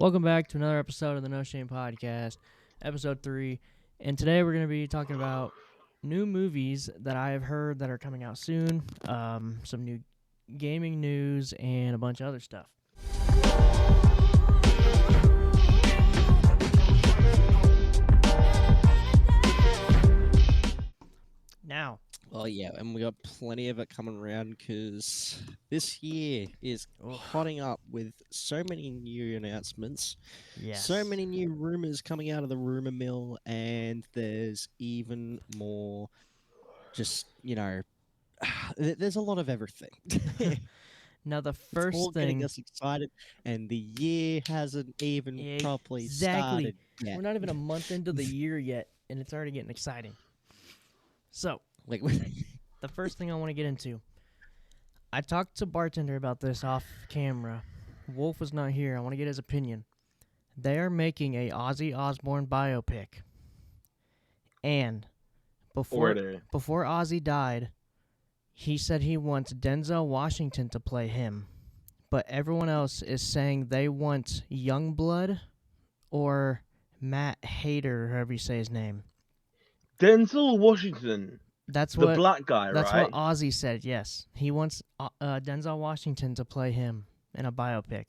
Welcome back to another episode of the No Shame Podcast, episode 3. And today we're going to be talking about new movies that I have heard that are coming out soon, some new gaming news, and a bunch of other stuff. Now, well, yeah, and we got plenty of it coming around because this year is hotting up with so many new announcements, so many new rumors coming out of the rumor mill, and there's even more. Just there's a lot of everything. Now the first it's all thing getting us excited, and the year hasn't even properly started yet. We're not even a month into the year yet, and it's already getting exciting. So, the first thing I want to get into, I talked to Bartender about this off camera. Wolf was not here. I want to get his opinion. They are making a Ozzy Osbourne biopic, and before Ozzy died, he said he wants Denzel Washington to play him, but everyone else is saying they want Youngblood or Matt Hader, however you say his name. Denzel Washington. That's the what black guy, that's right? That's what Ozzy said. Yes, he wants Denzel Washington to play him in a biopic.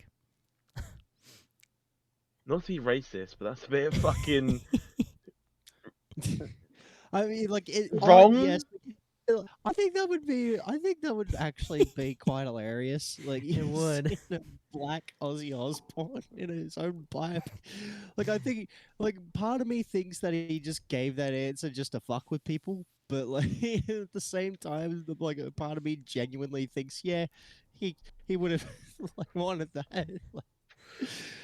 Not to be racist, but that's a bit of fucking. I mean, wrong. Yes, I think that would actually be quite hilarious. It would. Black Ozzy Osbourne in his own biopic. I think, part of me thinks that he just gave that answer just to fuck with people, but at the same time, a part of me genuinely thinks, yeah, he would have wanted that.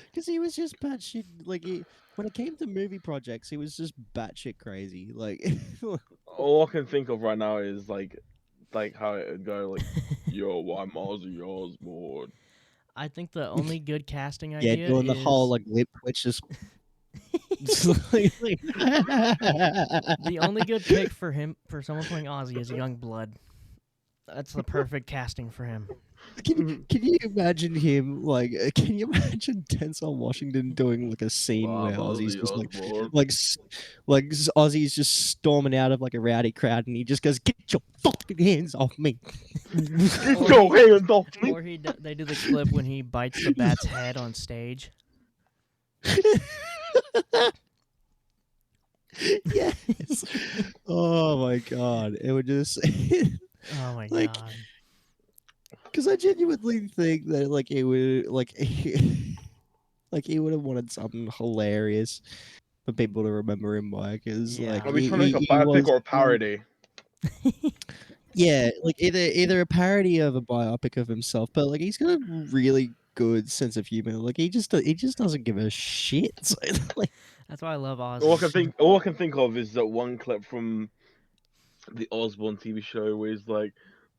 Because he was just batshit. When it came to movie projects, he was just batshit crazy. All I can think of right now is how it would go. Yo, I'm Ozzy Osbourne. I think the only good casting idea yeah, doing the whole lip twitches. The only good pick for someone playing Ozzy is Youngblood. That's the perfect casting for him. Can you imagine him can you imagine Denzel Washington doing a scene where Ozzy's just Ozzy's just storming out of a rowdy crowd and he just goes, "Get your fucking hands off me!" Get your hands off me! Or they do the clip when he bites the bat's head on stage. Yes. Oh my god! It would just. Oh my god. Because I genuinely think that he would he would have wanted something hilarious for people to remember him by. Because are we trying to make a biopic or a parody? Yeah, either a parody of a biopic of himself, but he's got a really good sense of humor. He just doesn't give a shit. So, that's why I love Ozzy. All I can think of is that one clip from the Osbourne TV show where he's like,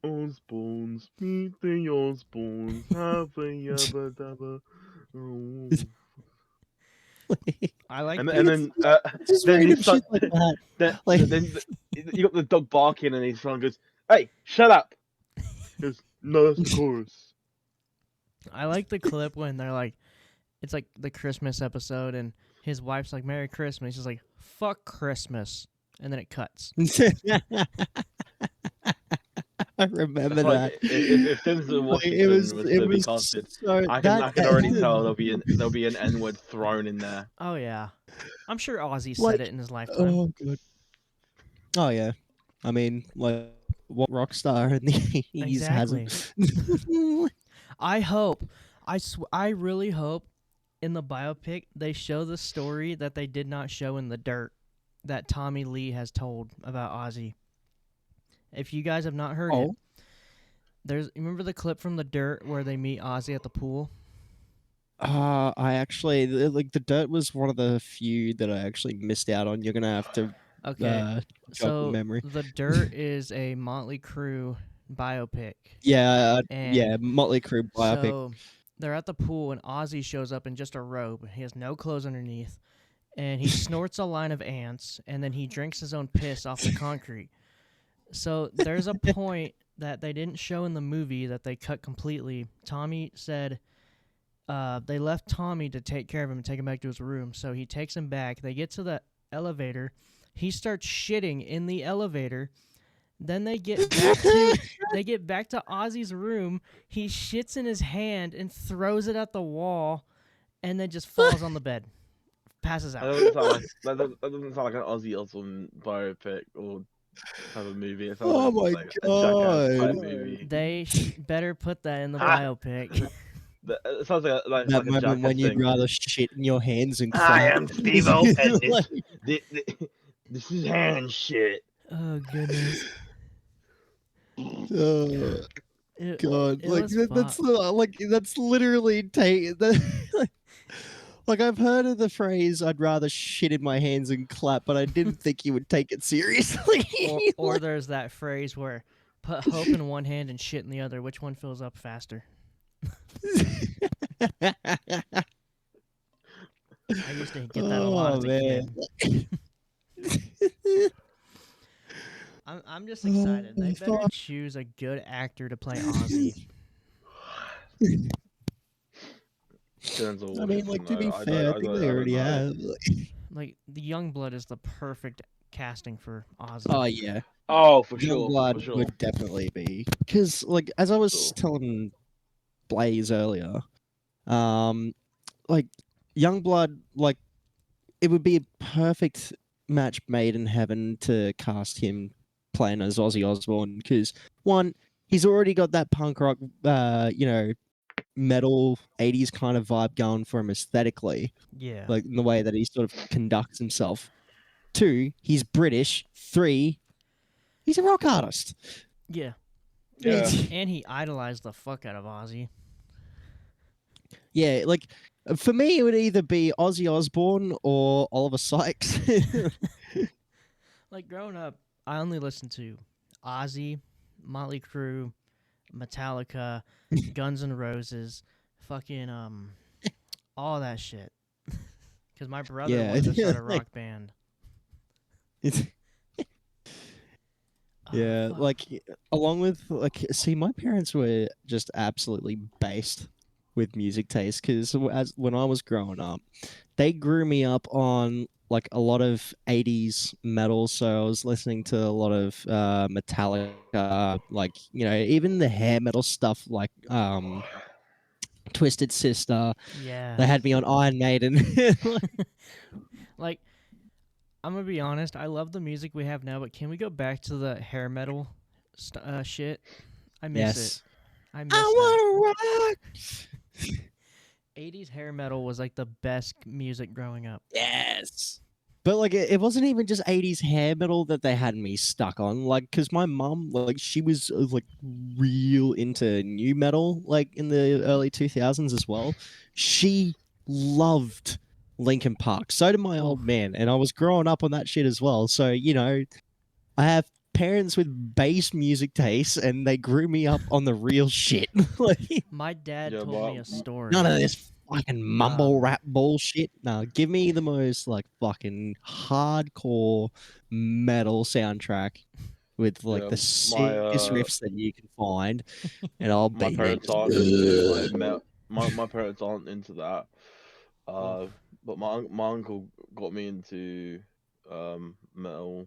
Osbournes, meet the Osbournes, have a yabba dabba. I like and, that. And then then you got the dog barking and his son goes, "Hey, shut up!" He goes, "No, that's the chorus." I like the clip when they're it's the Christmas episode and his wife's like, "Merry Christmas." He's like, "Fuck Christmas," and then it cuts. I remember that. If Denzel Washington was to be casted, I can already tell there'll be an N-word thrown in there. Oh yeah, I'm sure Ozzy said it in his lifetime. Oh good. Oh yeah, I mean, what rock star in the 80s hasn't? I really hope in the biopic they show the story that they did not show in The Dirt that Tommy Lee has told about Ozzy. If you guys have not heard it, remember the clip from The Dirt where they meet Ozzy at the pool? I actually The Dirt was one of the few that I actually missed out on. You're gonna have to so memory. The Dirt is a Motley Crue biopic. Yeah, Motley Crue biopic. So they're at the pool and Ozzy shows up in just a robe. He has no clothes underneath, and he snorts a line of ants, and then he drinks his own piss off the concrete. So there's a point that they didn't show in the movie that they cut completely. Tommy said they left Tommy to take care of him and take him back to his room. So he takes him back. They get to the elevator. He starts shitting in the elevator. Then they get back to Ozzy's room. He shits in his hand and throws it at the wall, and then just falls on the bed, passes That out. doesn't sound like an Ozzy Osbourne biopic or type of movie. It sounds Oh like, my like a Jackass type god! movie. They better put that in the Ah! biopic. It sounds like That a moment Jackass when you'd thing. rather shit in your hands and I clap. am Steve-O, and Like, this is hand shit. Oh goodness. oh god! It Like was that's fucked. like that's literally like I've heard of the phrase "I'd rather shit in my hands and clap," but I didn't think you would take it seriously. Or there's that phrase where put hope in one hand and shit in the other. Which one fills up faster? I used to get that a lot as a kid. I'm just excited. They better choose a good actor to play Ozzy. I mean, like, to be fair, I think they already have. Like, the Youngblood is the perfect casting for Ozzy. Oh yeah. Oh, for sure. Youngblood For sure. would definitely be, because like as I was telling Blaze earlier, like Youngblood, like it would be a perfect match made in heaven to cast him playing as Ozzy Osbourne, because one, he's already got that punk rock, metal 80s kind of vibe going for him aesthetically, Yeah. like in the way that he sort of conducts himself. Two, he's British. Three, he's a rock artist. Yeah. Yeah. And he idolized the fuck out of Ozzy. Yeah, like for me, it would either be Ozzy Osbourne or Oliver Sykes. Like, growing up, I only listened to Ozzy, Motley Crue, Metallica, Guns N' Roses, fucking all that shit. Because my brother wanted to start a rock band. Yeah, fuck. like along with like, see, my parents were just absolutely based with music taste, because as when I was growing up, they grew me up on like a lot of 80s metal, so I was listening to a lot of Metallica, like, even the hair metal stuff, like Twisted Sister. Yeah. They had me on Iron Maiden. Like, I'm gonna be honest, I love the music we have now, but can we go back to the hair metal shit? I miss it. I miss that. wanna rock. 80s hair metal was like the best music growing up. Yes. But like it wasn't even just 80s hair metal that they had me stuck on, like, because my mum, like, she was like real into new metal, like in the early 2000s as well. She loved Linkin Park. So did my old man, and I was growing up on that shit as well. So I have parents with bass music tastes, and they grew me up on the real shit. Like, My dad told me a story. none of this fucking mumble rap bullshit. No, give me the most like fucking hardcore metal soundtrack with like the sickest riffs that you can find, and I'll be my parents aren't into like my parents aren't into that. But my uncle got me into metal.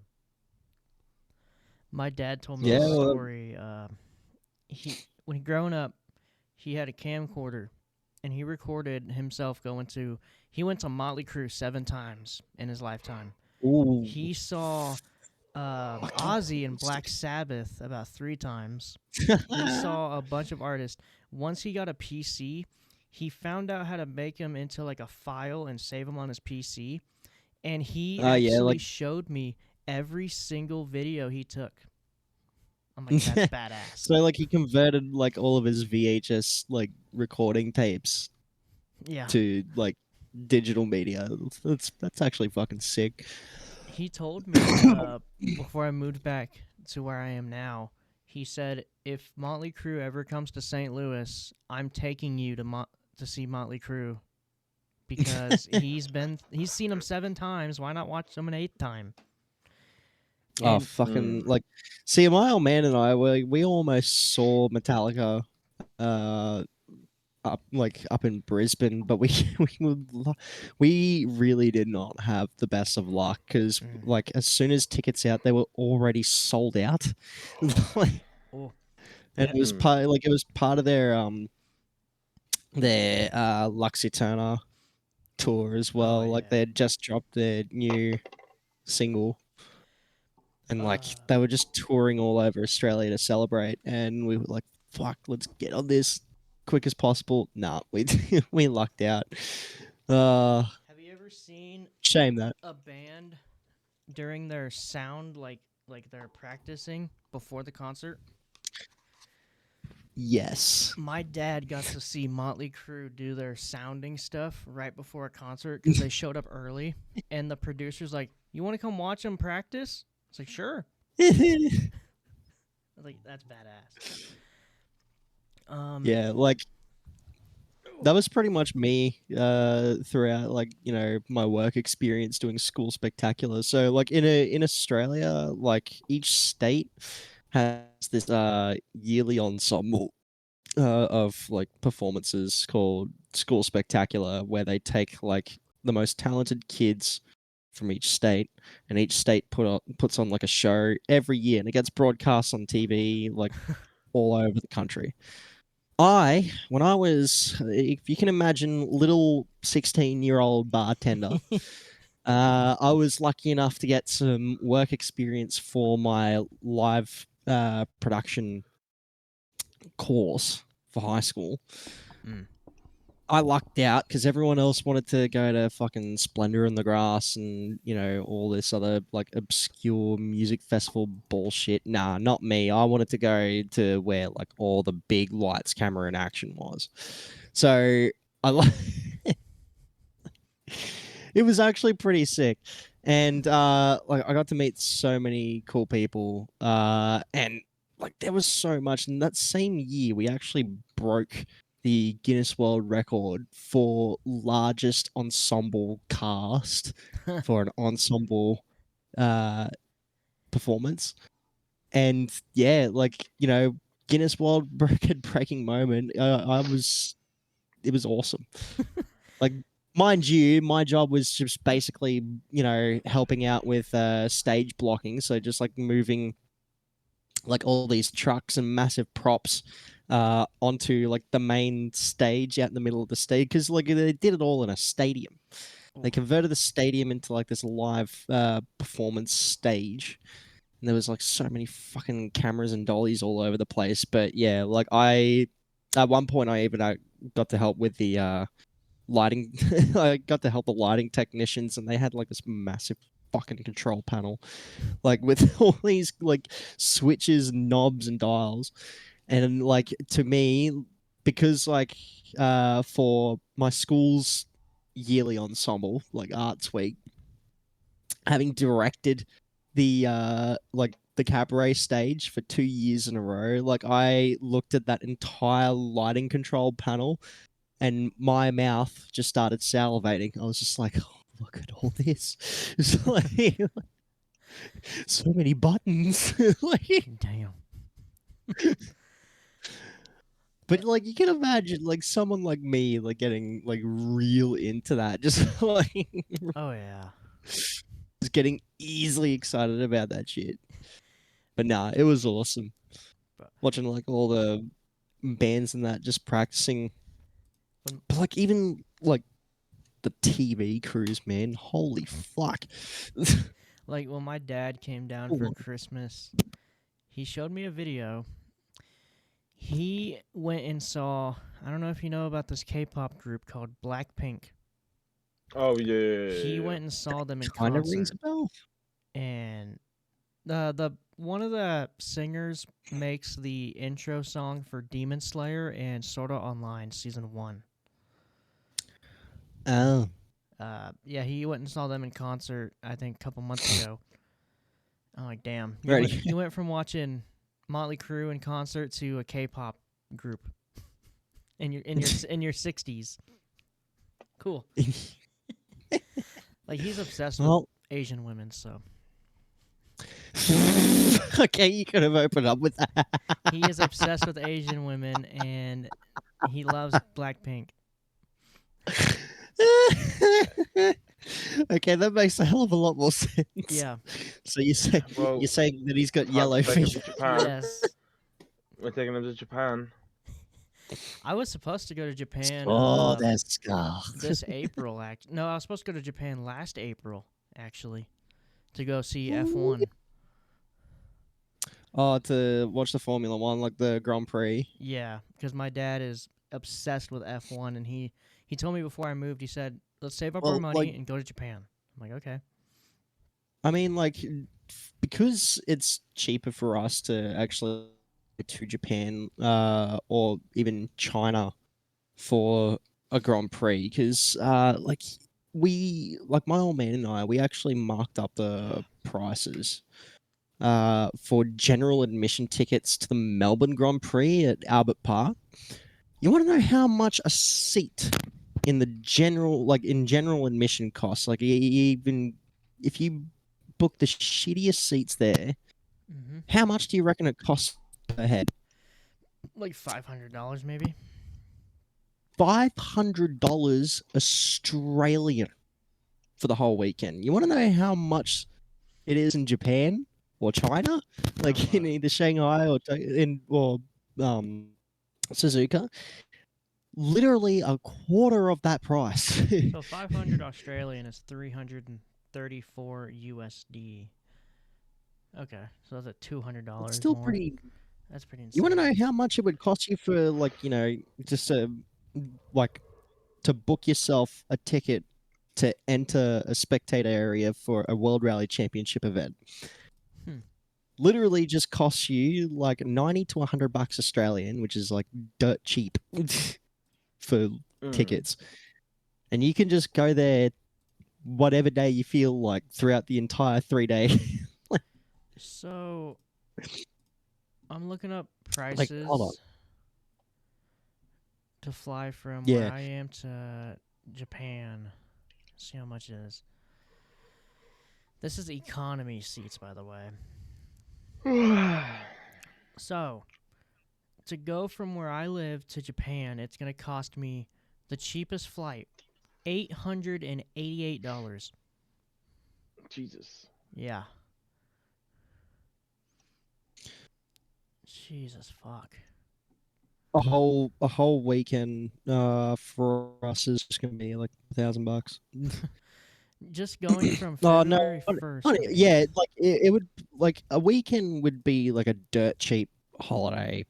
My dad told me a story. When growing up, he had a camcorder, and he recorded himself going to. He went to Motley Crue 7 times in his lifetime. Ooh. He saw Ozzy and Black Sabbath about 3 times. He saw a bunch of artists. Once he got a PC, he found out how to make them into like a file and save them on his PC. And he actually showed me every single video he took. I'm like, that's badass. So like he converted like all of his VHS like recording tapes to like digital media. That's actually fucking sick. He told me before I moved back to where I am now, he said, if Motley Crue ever comes to St. Louis, I'm taking you to see Motley Crue, because he's seen them 7 times. Why not watch them an 8th time? Oh, fucking like, see, my old man and I we almost saw Metallica. up in Brisbane, but we really did not have the best of luck because like as soon as tickets out, they were already sold out. Like, Oh, and it was part of their Luxy Turner tour as well. oh Like yeah. they had just dropped their new single, and like they were just touring all over Australia to celebrate, and we were like, "Fuck, let's get on this quick as possible." Nah, we we lucked out. Have you ever seen Shame that. a band during their sound, like they're practicing before the concert? Yes. My dad got to see Motley Crue do their sounding stuff right before a concert because they showed up early, and the producer's like, "You want to come watch them practice?" It's like, "Sure." Like, that's badass. Yeah, like that was pretty much me throughout like my work experience doing school spectacular. So like in Australia, like each state has this yearly ensemble of like performances called School Spectacular, where they take like the most talented kids from each state, and each state puts on like a show every year, and it gets broadcast on TV like all over the country. When I was, if you can imagine, little 16-year-old bartender, I was lucky enough to get some work experience for my live production course for high school. I lucked out because everyone else wanted to go to fucking Splendor in the Grass and all this other like obscure music festival bullshit. Nah, not me. I wanted to go to where like all the big lights, camera, and action was. So I it was actually pretty sick, and like I got to meet so many cool people, and like there was so much. And that same year, we actually broke the Guinness World Record for largest ensemble cast for an ensemble uh performance. And yeah, like Guinness World Record breaking moment. It was awesome. Like, mind you, my job was just basically, helping out with stage blocking. So just like moving like all these trucks and massive props onto like the main stage out in the middle of the stage. Because like they did it all in a stadium. They converted the stadium into like this live performance stage. And there was like so many fucking cameras and dollies all over the place. But yeah, like at one point I even got to help with the lighting. I got to help the lighting technicians, and they had like this massive fucking control panel, like with all these like switches, knobs, and dials. And like to me, because like for my school's yearly ensemble, like Arts Week, having directed the like the cabaret stage for 2 years in a row, like I looked at that entire lighting control panel and my mouth just started salivating. I was just like, oh, look at all this. It's like, so many buttons. Like, Damn. but like you can imagine like someone like me like getting like real into that. Just like Oh yeah. just getting easily excited about that shit. But nah, it was awesome. Watching like all the bands and that just practicing. But like even like the TV crews, man. Holy fuck. Like when my dad came down for Christmas, he showed me a video. He went and saw, I don't know if you know about this K-pop group called Blackpink. Oh yeah. He went and saw them in Kind of concert. rings a bell. And the one of the singers makes the intro song for Demon Slayer and Sword Art Online Season 1. Oh. Yeah, he went and saw them in concert, I think, a couple months ago. I'm like, damn. You went from watching Motley Crue in concert to a K-pop group in your 60s. Cool. Like he's obsessed with Asian women, so. Okay, you could have opened up with that. He is obsessed with Asian women, and he loves Blackpink. Okay, that makes a hell of a lot more sense. Yeah. So you're Well, saying that he's got have yellow to take him to fever? Japan. Yes. We're taking him to Japan. I was supposed to go to Japan Oh, that's Scar. this April. No, I was supposed to go to Japan last April, actually, to go see F1. Oh, to watch the Formula One, like the Grand Prix. Yeah, because my dad is obsessed with F1, and he told me before I moved, he said, let's save up our money and go to Japan. I'm like, okay. I mean, like, because it's cheaper for us to actually go to Japan or even China for a Grand Prix, because like my old man and I, we actually marked up the prices for general admission tickets to the Melbourne Grand Prix at Albert Park. You want to know how much a seat in the general admission costs? Like, even if you book the shittiest seats there, how much do you reckon it costs per head? Like $500 maybe. $500 Australian for the whole weekend. You want to know how much it is in Japan or China, like in either Shanghai or Suzuka? Literally a quarter of that price. So 500 Australian is 334 USD. Okay, so that's at $200. It's still more. pretty. That's pretty insane. You want to know how much it would cost you for, like, just to book yourself a ticket to enter a spectator area for a World Rally Championship event? Literally just costs you like $90 to $100 Australian, which is like dirt cheap for tickets. And you can just go there whatever day you feel like throughout the entire 3 day. So I'm looking up prices to fly from where I am to Japan. See how much it is. This is economy seats, by the way. So, to go from where I live to Japan, it's going to cost me the cheapest flight, $888. Jesus. Yeah. Jesus fuck. A whole weekend for us is just gonna be like $1,000. Just going from February 1st. Yeah, like it would, like a weekend would be like a dirt cheap holiday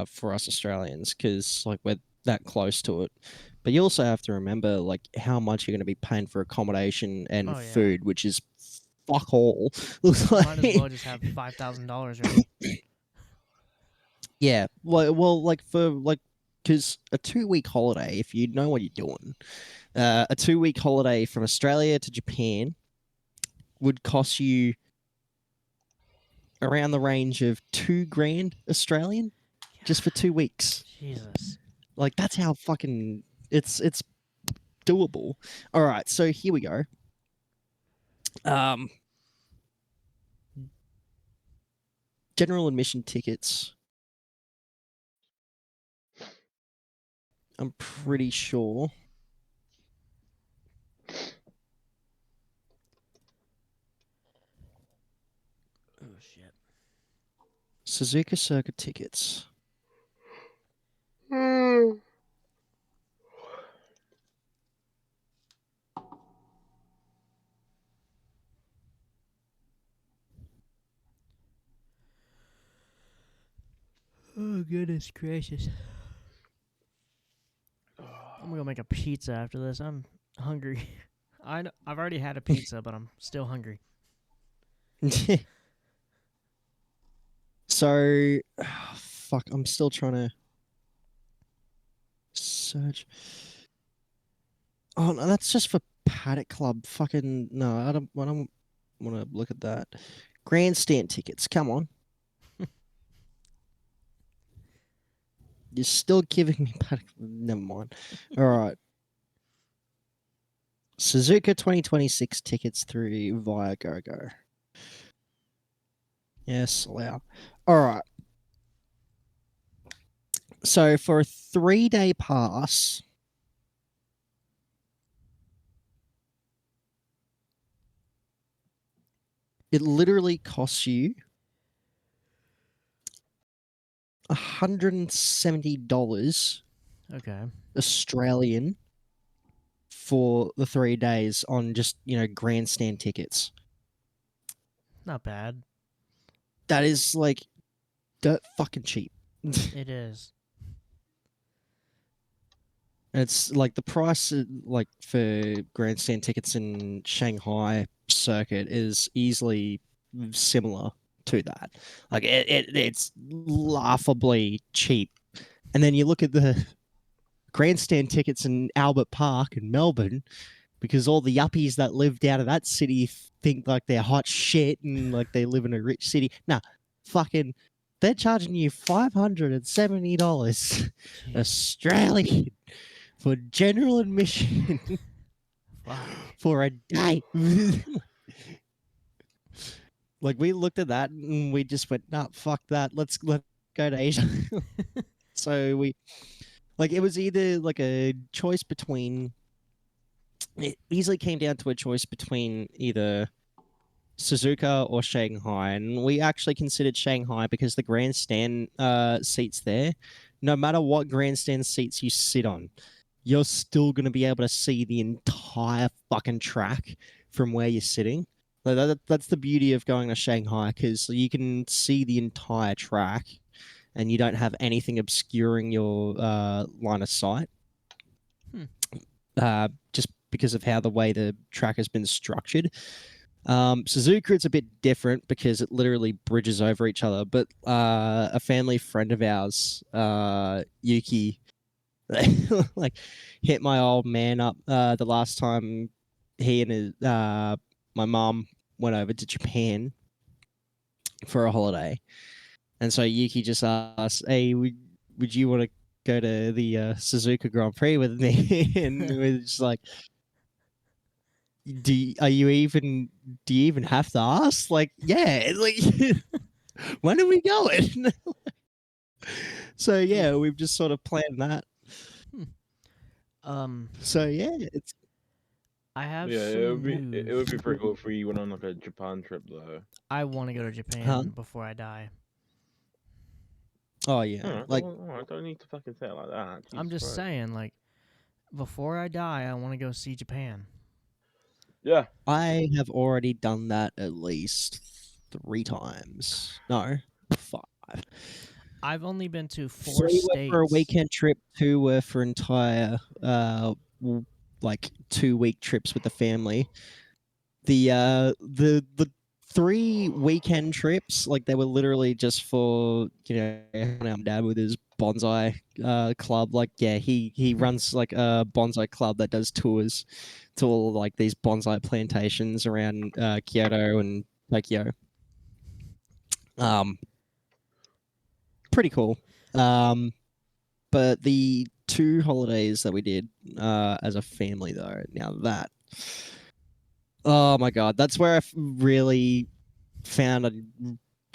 for us Australians, because like we're that close to it. But you also have to remember like how much you're going to be paying for accommodation and food, which is fuck all. Might as well just have $5,000 ready. Yeah, because a 2-week holiday, if you know what you're doing, a 2-week holiday from Australia to Japan would cost you around the range of $2,000 Australian just for 2 weeks. Jesus, like that's how fucking it's doable. All right, so here we go. General admission tickets. I'm pretty sure. Oh shit. Suzuka Circuit tickets. Oh goodness gracious. I'm gonna go make a pizza after this. I'm hungry. I've already had a pizza, but I'm still hungry. So, fuck, I'm still trying to search. Oh no, that's just for Paddock Club. Fucking no, I don't want to look at that. Grandstand tickets. Come on. You're still giving me Paddock. Never mind. All right. Suzuka 2026 tickets through via GoGo. Yes, allow. All right. So for a 3-day pass, it literally costs you $170 Okay. Australian for the 3 days on just, grandstand tickets. Not bad. That is like dirt fucking cheap. It is. It's like the price, like for grandstand tickets in Shanghai circuit is easily similar to that. Like it's laughably cheap. And then you look at the grandstand tickets in Albert Park in Melbourne, because all the yuppies that lived out of that city think like they're hot shit and like they live in a rich city. Nah, fucking, they're charging you $570 Jeez. Australian for general admission Fuck. for a day. Like we looked at that and we just went, nah, fuck that. Let's go to Asia. So we, like, it was either like a choice between. It easily came down to a choice between either Suzuka or Shanghai, and we actually considered Shanghai because the grandstand seats there, no matter what grandstand seats you sit on, you're still going to be able to see the entire fucking track from where you're sitting. Like that's the beauty of going to Shanghai, because you can see the entire track and you don't have anything obscuring your line of sight. Hmm. Just because of how the way the track has been structured. Suzuka, it's a bit different because it literally bridges over each other. But a family friend of ours, Yuki, like hit my old man up the last time he and my mom went over to Japan for a holiday, and so Yuki just asked, "Hey, would you want to go to the Suzuka Grand Prix with me?" And we're just like, are you even? Do you even have to ask? Like, yeah, like, when are we going? So yeah, we've just sort of planned that. So yeah, it's I have Yeah, some it would news. be pretty cool if we went on like a Japan trip though. I want to go to Japan before I die. Oh yeah, like I don't need to fucking say it like that. I'm Jesus just Christ. saying, like, before I die, I want to go see Japan. Yeah. I have already done that at least 3 times. No, 5. I've only been to 4 3 were for a states. weekend trip. 2 were for entire, like 2-week trips with the family. The 3 weekend trips, like they were literally just for our dad with his bonsai club. Like yeah, he runs like a bonsai club that does tours to all like these bonsai plantations around Kyoto and Tokyo. Um, Pretty cool. But the 2 holidays that we did as a family though, now that, oh my god, that's where I really found a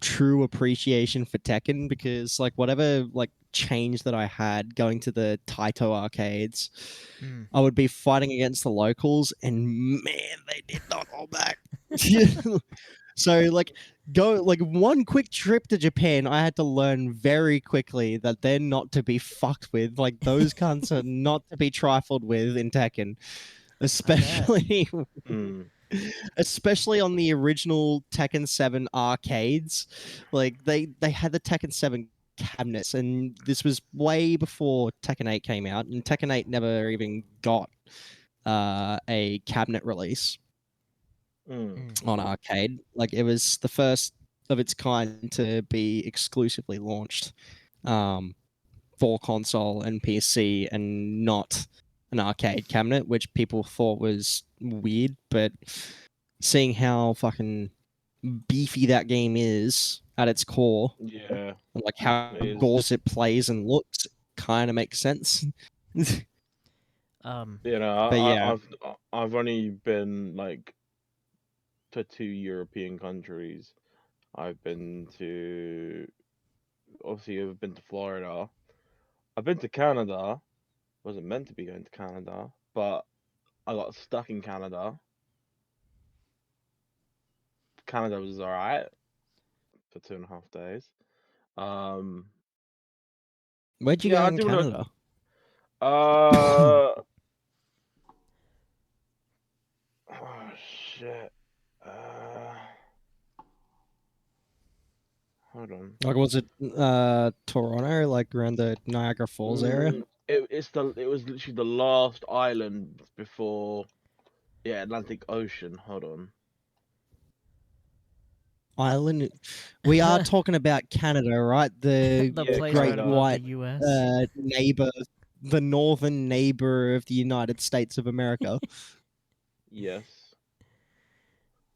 true appreciation for Tekken, because like whatever like change that I had going to the Taito arcades, I would be fighting against the locals, and man, they did not hold back. So like one quick trip to Japan, I had to learn very quickly that they're not to be fucked with. Like those cunts are not to be trifled with in Tekken, especially especially on the original Tekken 7 arcades. Like they had the Tekken 7 cabinets, and this was way before Tekken 8 came out, and Tekken 8 never even got a cabinet release on arcade. Like it was the first of its kind to be exclusively launched for console and PC, and not an arcade cabinet, which people thought was weird. But seeing how fucking beefy that game is at its core, Yeah. and like how It is. gorgeous it plays and looks, kind of makes sense. You know, But yeah, I've only been like to 2 European countries, I've been to obviously I've been to Florida. I've been to Canada. Wasn't meant to be going to Canada, but I got stuck in Canada. Canada was alright for 2.5 days. Where'd you Yeah, go I in do want Canada? to. Oh shit. Hold on. Like, was it Toronto, like around the Niagara Falls area? It was literally the last island before, yeah, Atlantic Ocean. Hold on. Island. We are talking about Canada, right? The The Yeah, place great right above the Canada. white U.S. neighbor, the northern neighbor of the United States of America. Yes.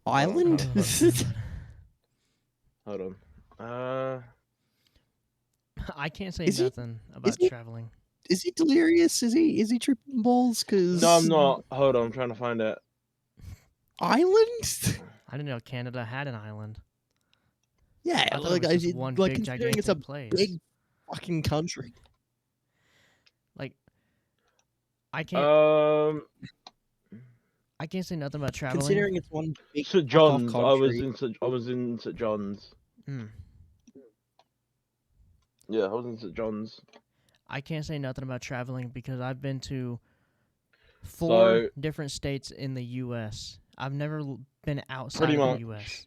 Island? Oh god. Hold on. Uh, I can't say Is he? nothing Is about he? traveling. Is he delirious? Is he tripping balls? no, I'm Cause not. Hold on, I'm trying to find it. island? I didn't know Canada had an island. Yeah, I thought it was just one like big considering it's a gigantic place. big fucking country. Like I can't Um, say nothing about traveling. Considering it's one big St. fuck off John's. country. I was in St. John's. Mm. Yeah, I was in St. John's. I can't say nothing about traveling because I've been to 4 So different states in the U.S. I've never been outside pretty of the much, U.S.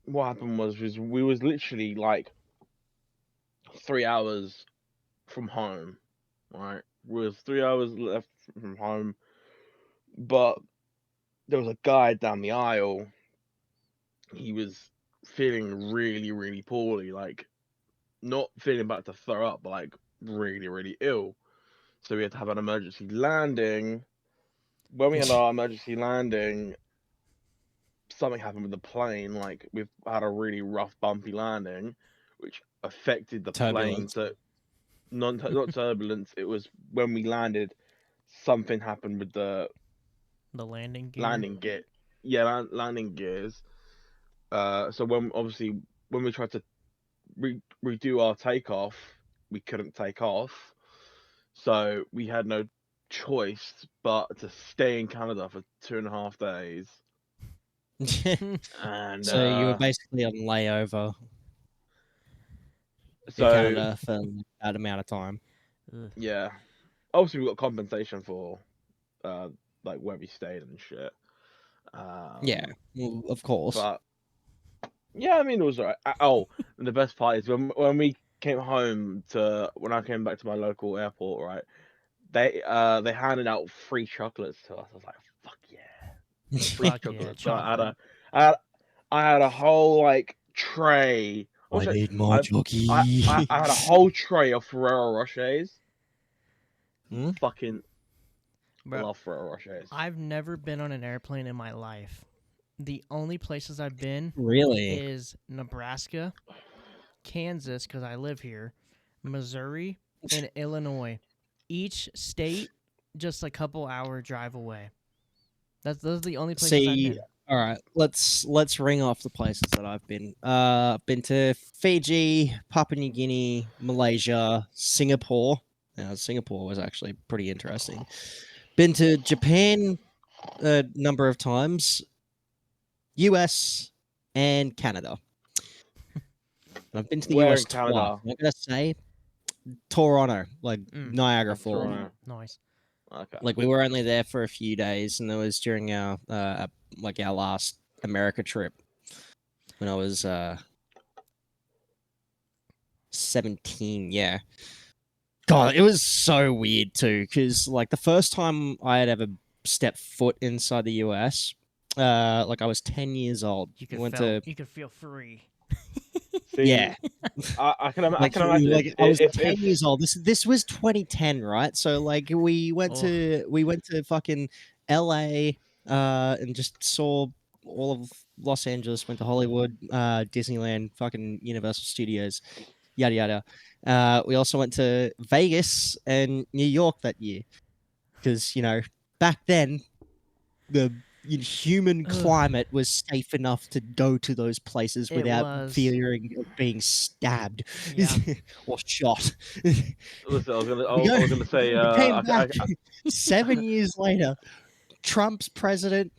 what happened was we was literally like 3 hours from home, right? We was 3 hours left from home, but there was a guy down the aisle. He was feeling really, really poorly, like not feeling about to throw up, but like really, really ill. So we had to have an emergency landing. When we had our emergency landing, something happened with the plane. Like we've had a really rough, bumpy landing, which affected the plane. Turbulence. So not turbulence. It was when we landed, something happened with the The landing gear. landing gear. Yeah, landing gears. So when we tried to redo our takeoff, we couldn't take off. So we had no choice but to stay in Canada for 2.5 days. And So you were basically on layover in so Canada for that amount of time. Ugh. yeah, obviously we got compensation for uh like where we stayed and shit. Yeah, well, of course. But yeah, I mean it was alright. Oh, and the best part is when we came home to when I came back to my local airport, right? They handed out free chocolates to us. I was like, fuck yeah, free Fuck yeah, chocolates. So chocolate. I had a whole like tray. I Also, need more jockey. I had a whole tray of Ferrero Rochers. Hmm? Fucking Bro, love Ferrero Rochers. I've never been on an airplane in my life. The only places I've been Really? is Nebraska, Kansas, because I live here, Missouri, and Illinois. Each state just a couple hour drive away. Those are the only places I've See, been. all right, let's ring off the places that I've been. Been to Fiji, Papua New Guinea, Malaysia, Singapore. Singapore was actually pretty interesting. Been to Japan a number of times, US, and Canada. And I've been to the Where US in twice. Canada? I'm gonna say Toronto, like Niagara Oh, Falls. Toronto. Nice. Okay. Like we were only there for a few days, and that was during our our last America trip when I was 17. Yeah, God, it was so weird too, because like the first time I had ever stepped foot inside the US, like I was 10 years old. You I could went feel to you could feel free. See, yeah, I like can imagine I was if 10 years old. This was 2010, right? So like Oh. we went to fucking LA and just saw all of Los Angeles, went to Hollywood, Disneyland, fucking Universal Studios, yada yada. We also went to Vegas and New York that year because back then the human climate was safe enough to go to those places It without was. fearing of being stabbed Yeah. or shot. Listen, I was gonna say, we came back 7 years later. Trump's president,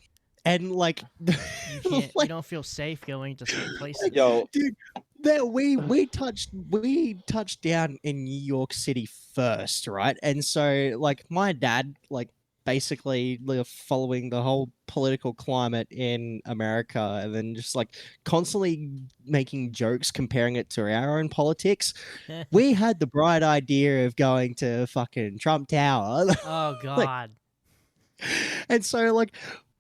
and like You can't. You don't feel safe going to certain places. yo, dude, that we touched down in New York City first, right? And so like my dad like basically following the whole political climate in America and then just like constantly making jokes comparing it to our own politics. We had the bright idea of going to fucking Trump Tower. Oh Like, God. and so like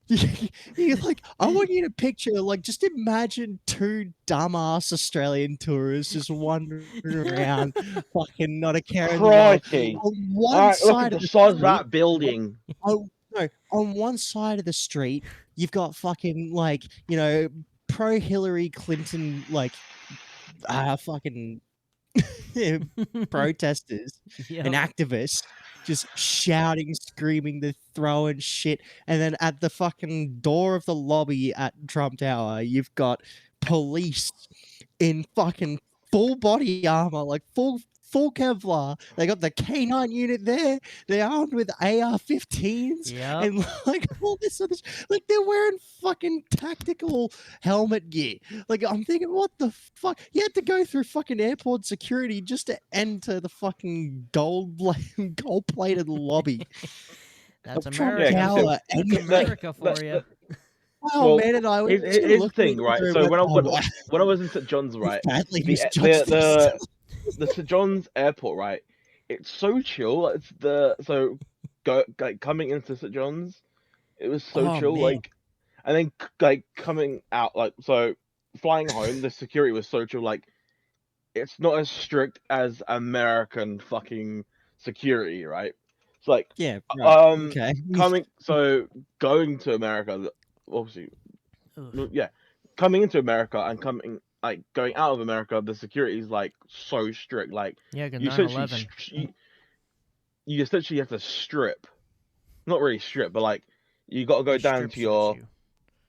you like I want you to picture like just imagine two dumbass Australian tourists just wandering around fucking not a care in the world. crikey! On one Alright, look side at of the the size of street, that building. oh no, on one side of the street you've got fucking like, you know, pro Hillary Clinton like fucking protesters Yep. and activists just shouting, screaming, they're throwing shit. And then at the fucking door of the lobby at Trump Tower, you've got police in fucking full body armor, like full Kevlar. They got the K9 unit there. They're armed with AR-15s Yep. and like all this other like they're wearing fucking tactical helmet gear. Like I'm thinking, what the fuck? You had to go through fucking airport security just to enter the fucking gold-plated lobby That's of Trump America. Tower. That's And America for you. wow, man, and I was just here's the looking thing, at right? her and So went, when I oh, wow, when I was in St John's, right, badly the misjudged this. the St John's airport, right, it's so chill. It's like coming into St John's, it was so Oh, chill. man. Like, and then like coming out, like so flying home, the security was so chill. Like, it's not as strict as American fucking security, right? It's like Yeah, right. Okay. going to America, obviously, Ugh. yeah, coming into America and coming like going out of America, the security is like so strict. Like Yeah, good you essentially 9/11. you essentially have to strip, not really strip, but like you got to go They down strip to search your you.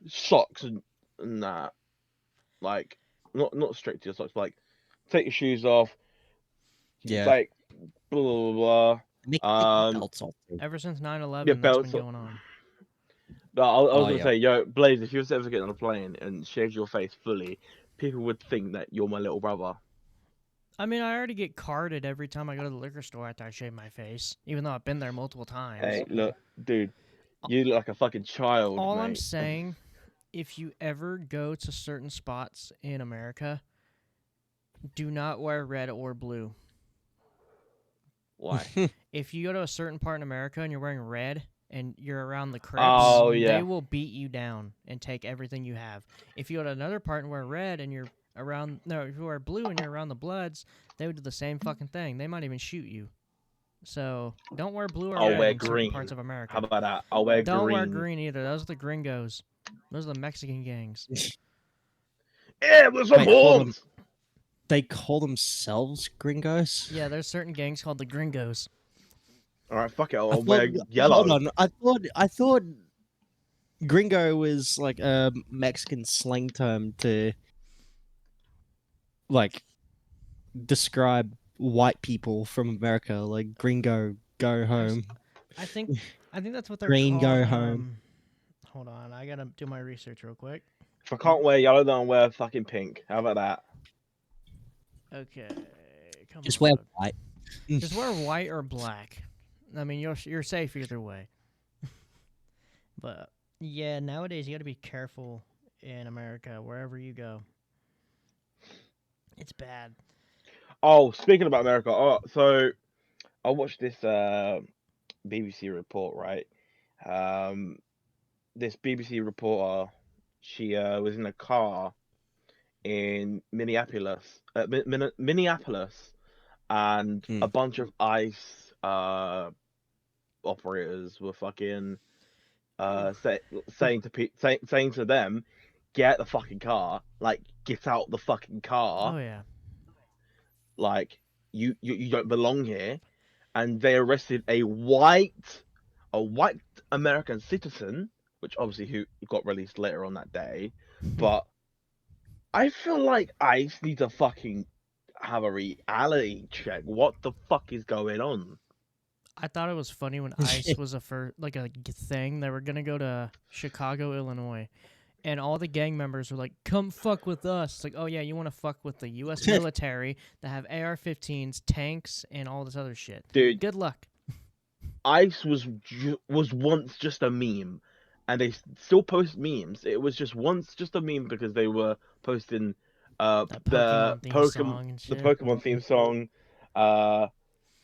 socks and that, like not straight to your socks, but like take your shoes off, Yeah. like blah blah blah. Make blah. belts off too. Ever since Yeah, 9/11, that's been belts. going on. No, I was Oh, gonna yeah. say, yo, Blaze, if you was ever getting on a plane and shaved your face fully, people would think that you're my little brother. I mean, I already get carded every time I go to the liquor store after I shave my face, even though I've been there multiple times. Hey, look, dude, you look like a fucking child, All mate. I'm saying, if you ever go to certain spots in America, do not wear red or blue. Why? If you go to a certain part in America and you're wearing red and you're around the Crips, Oh, yeah. they will beat you down and take everything you have. If you go to another part and wear red and you're around, no, if you wear blue and you're around the Bloods, they would do the same fucking thing. They might even shoot you. So don't wear blue or I'll red wear in certain green. parts of America. How about that? I'll wear Don't green. wear green either. Those are the gringos. Those are the Mexican gangs. Yeah, with some horns. They call themselves gringos? Yeah, there's certain gangs called the gringos. All right, fuck it. I'll wear yellow. Hold on. I thought gringo was like a Mexican slang term to like describe white people from America, like gringo go home. I think that's what they're Green called. go home. Hold on, I gotta do my research real quick. If I can't wear yellow, then I'll wear fucking pink. How about that? Okay, come Just on. wear white. Just wear white or black. I mean, you're safe either way. But yeah, nowadays you got to be careful in America wherever you go. It's bad. Oh, speaking about America, so I watched this BBC report, right? This BBC reporter, she was in a car in Minneapolis, Minneapolis, and a bunch of ICE operators were fucking saying to them, get the fucking car, like get out the fucking car, Oh yeah. like you don't belong here, and they arrested a white American citizen which obviously who got released later on that day. But I feel like ICE need to fucking have a reality check. What the fuck is going on? I thought it was funny when ICE was a thing. They were gonna go to Chicago, Illinois, and all the gang members were like, "Come fuck with us." It's like, oh yeah, you want to fuck with the U.S. military that have AR-15s, tanks, and all this other shit. Dude, good luck. ICE was once just a meme, and they still post memes. It was just once just a meme because they were posting Pokemon theme song and the shit. Pokemon theme song.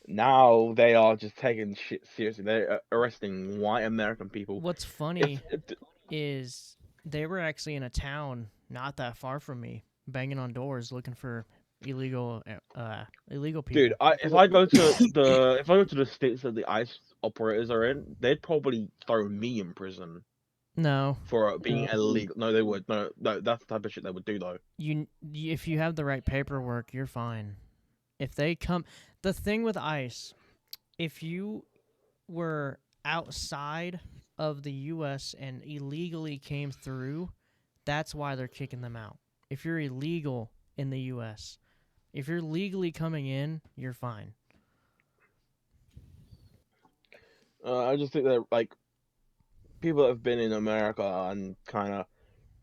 Now they are just taking shit seriously. They're arresting white American people. What's funny is they were actually in a town not that far from me, banging on doors looking for illegal people. Dude, if I go to the states that the ICE operators are in, they'd probably throw me in prison No. for being illegal. No, they would. No, that's the type of shit they would do though. If you have the right paperwork, you're fine. If they come, the thing with ICE, if you were outside of the U.S. and illegally came through, that's why they're kicking them out. If you're illegal in the U.S., if you're legally coming in, you're fine. I just think that like people that have been in America and kind of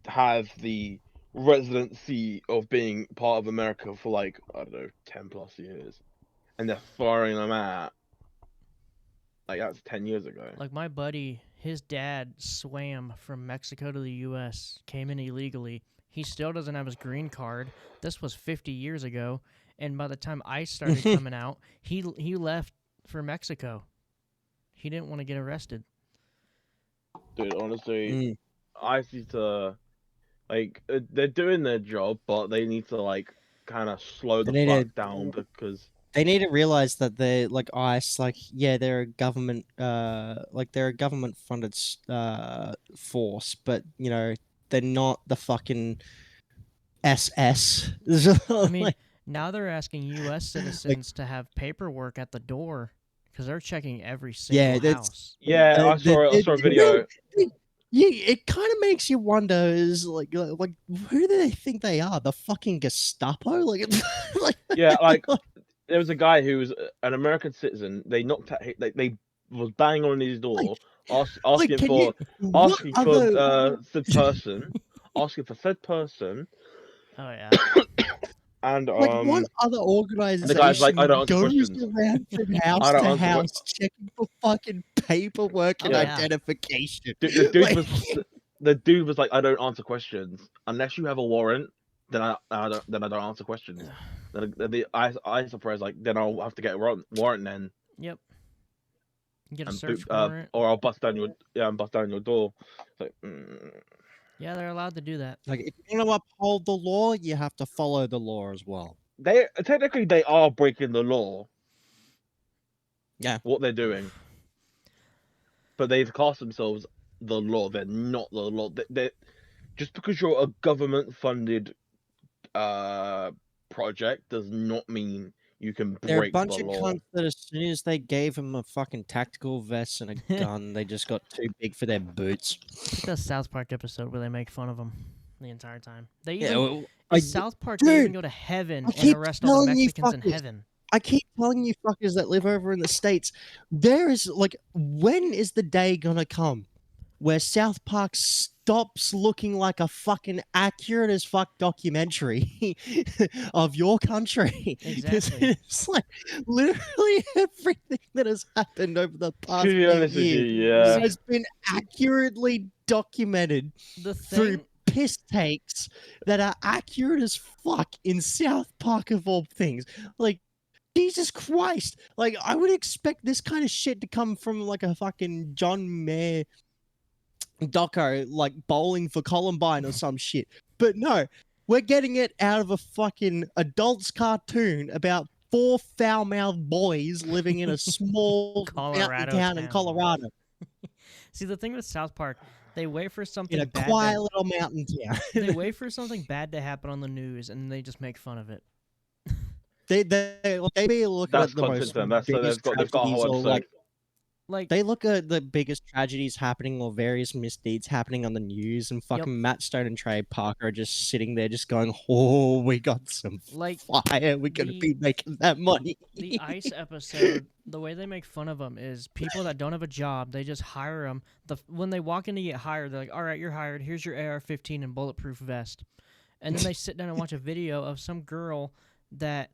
have the residency of being part of America for like, I don't know, 10+ years, and they're throwing them out. Like that's 10 years ago. Like my buddy, his dad swam from Mexico to the U.S., came in illegally. He still doesn't have his green card. This was 50 years ago, and by the time ICE started coming out, he left for Mexico. He didn't want to get arrested. Dude, honestly, ICE need to, like, they're doing their job, but they need to like kind of slow the fuck down because they need to realize that they're like ICE, like they're a government, they're a government funded force, but you know they're not the fucking SS. I mean, now they're asking U.S. citizens to have paperwork at the door because they're checking every single house. Yeah, I saw a video. Yeah, it kind of makes you wonder: is like who do they think they are? The fucking Gestapo? Yeah, like there was a guy who was an American citizen. They knocked at they was banging on his door, asking for said person, asking for said person. Oh yeah. And what other organization the guy's like, I don't answer goes questions. around from house to house checking for fucking paperwork and identification? The dude was like, I don't answer questions unless you have a warrant. Then I don't answer questions. Then the ICE surprise like, then I'll have to get a warrant then. Yep. Get a search warrant, or I'll bust down your door. Like, yeah, they're allowed to do that. Like, if you want to uphold the law, you have to follow the law as well. They are breaking the law. Yeah, what they're doing, but they've cast themselves the law. They're not the law. They just because you're a government-funded project does not mean you can break the law. They're a bunch of cunts that as soon as they gave them a fucking tactical vest and a gun, they just got too big for their boots. It's like a South Park episode where they make fun of them the entire time. They South Park, they even go to heaven and arrest all the Mexicans in heaven. I keep telling you fuckers that live over in the States, there is, like, when is the day gonna come where South Park stops looking like a fucking accurate as fuck documentary of your country? Exactly. It's like literally everything that has happened over the past few years has been accurately documented through piss takes that are accurate as fuck in South Park of all things. Like, Jesus Christ. Like, I would expect this kind of shit to come from like a fucking John Mayer doco, like Bowling for Columbine or some shit. But no, we're getting it out of a fucking adult's cartoon about 4 foul-mouthed boys living in a small mountain town in Colorado. See, the thing with South Park, they wait for something in a bad quiet little mountain town. They wait for something bad to happen on the news, and they just make fun of it. They be looking at the most biggest they've got a whole episode. Like, they look at the biggest tragedies happening or various misdeeds happening on the news, and fucking Matt Stone and Trey Parker are just sitting there, just going, "Oh, we got some like fire. We're gonna be making that money." the ice episode, the way they make fun of them is people that don't have a job. They just hire them. When they walk in to get hired, they're like, "All right, you're hired. Here's your AR-15 and bulletproof vest." And then they sit down and watch a video of some girl that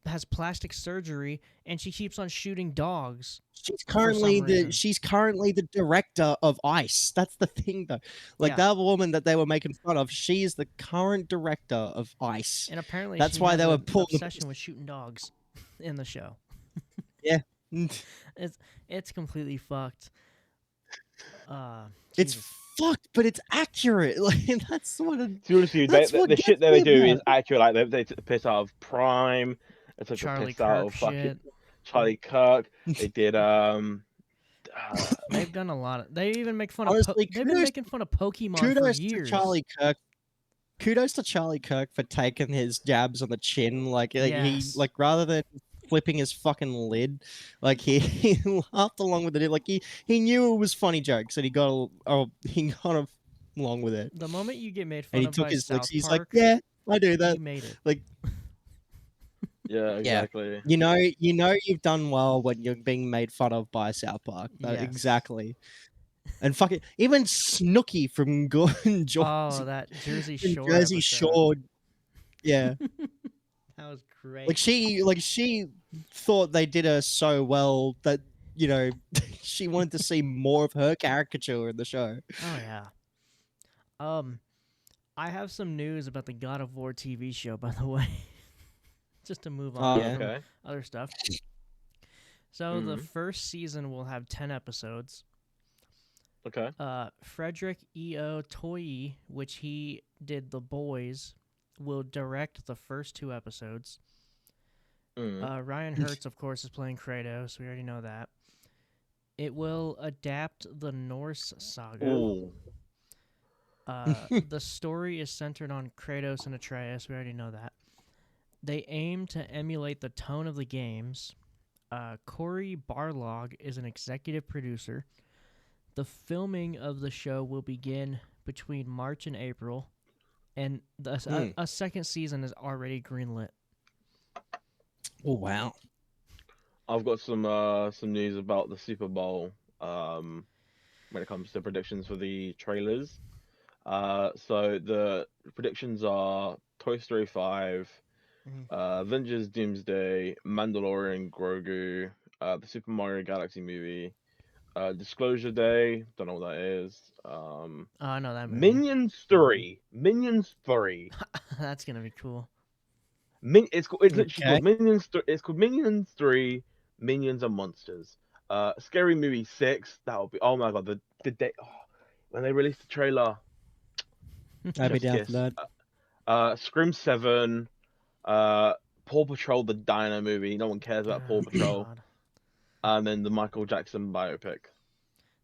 has plastic surgery, and she keeps on shooting dogs. She's currently the director of ICE. That's the thing, though. Like that woman that they were making fun of, she is the current director of ICE. And apparently, that's she why has they were an pulling obsession with shooting dogs in the show. Yeah, it's completely fucked. It's fucked, but it's accurate. Like that's what. Seriously, the shit that they do is accurate. Like they took the piss out of Prime. They took the piss out of fucking Charlie Kirk. They did. They've done a lot of. They even make fun honestly, of. They've been making fun of Pokemon for years. To Charlie Kirk. Kudos to Charlie Kirk for taking his jabs on the chin. He rather than flipping his fucking lid, like he laughed along with it. Like he knew it was funny jokes, and he got along with it. The moment you get made fun and he of took by his South licks, he's Park, like, "Yeah, I do that." You made it. Like, yeah, exactly. You know, you've done well when you're being made fun of by South Park. Exactly. And fucking even Snooky from Gordon George. Oh, that Jersey Shore. Jersey Shore. Yeah. That was great. Like she thought they did her so well that, you know, she wanted to see more of her caricature in the show. Oh yeah. I have some news about the God of War TV show, by the way. Just to move on from other stuff. So the first season will have 10 episodes. Okay. Frederick E.O. Toye, which he did The Boys, will direct the first 2 episodes. Ryan Hurts, of course, is playing Kratos. We already know that. It will adapt the Norse saga. The story is centered on Kratos and Atreus. We already know that. They aim to emulate the tone of the games. Corey Barlog is an executive producer. The filming of the show will begin between March and April, and a second season is already greenlit. Oh wow! I've got some news about the Super Bowl when it comes to predictions for the trailers. So the predictions are Toy Story 5, Avengers Doomsday, Mandalorian Grogu, the Super Mario Galaxy movie, Disclosure Day, don't know what that is. I know that movie. Minions 3. That's gonna be cool. It's literally called Minions. It's called Minions 3. Minions and Monsters. Scary Movie 6. That will be. Oh my god, the day when they released the trailer. I'd be down for that. Scream 7. Paw Patrol, the Dino movie. No one cares about Paw Patrol. God. And then the Michael Jackson biopic.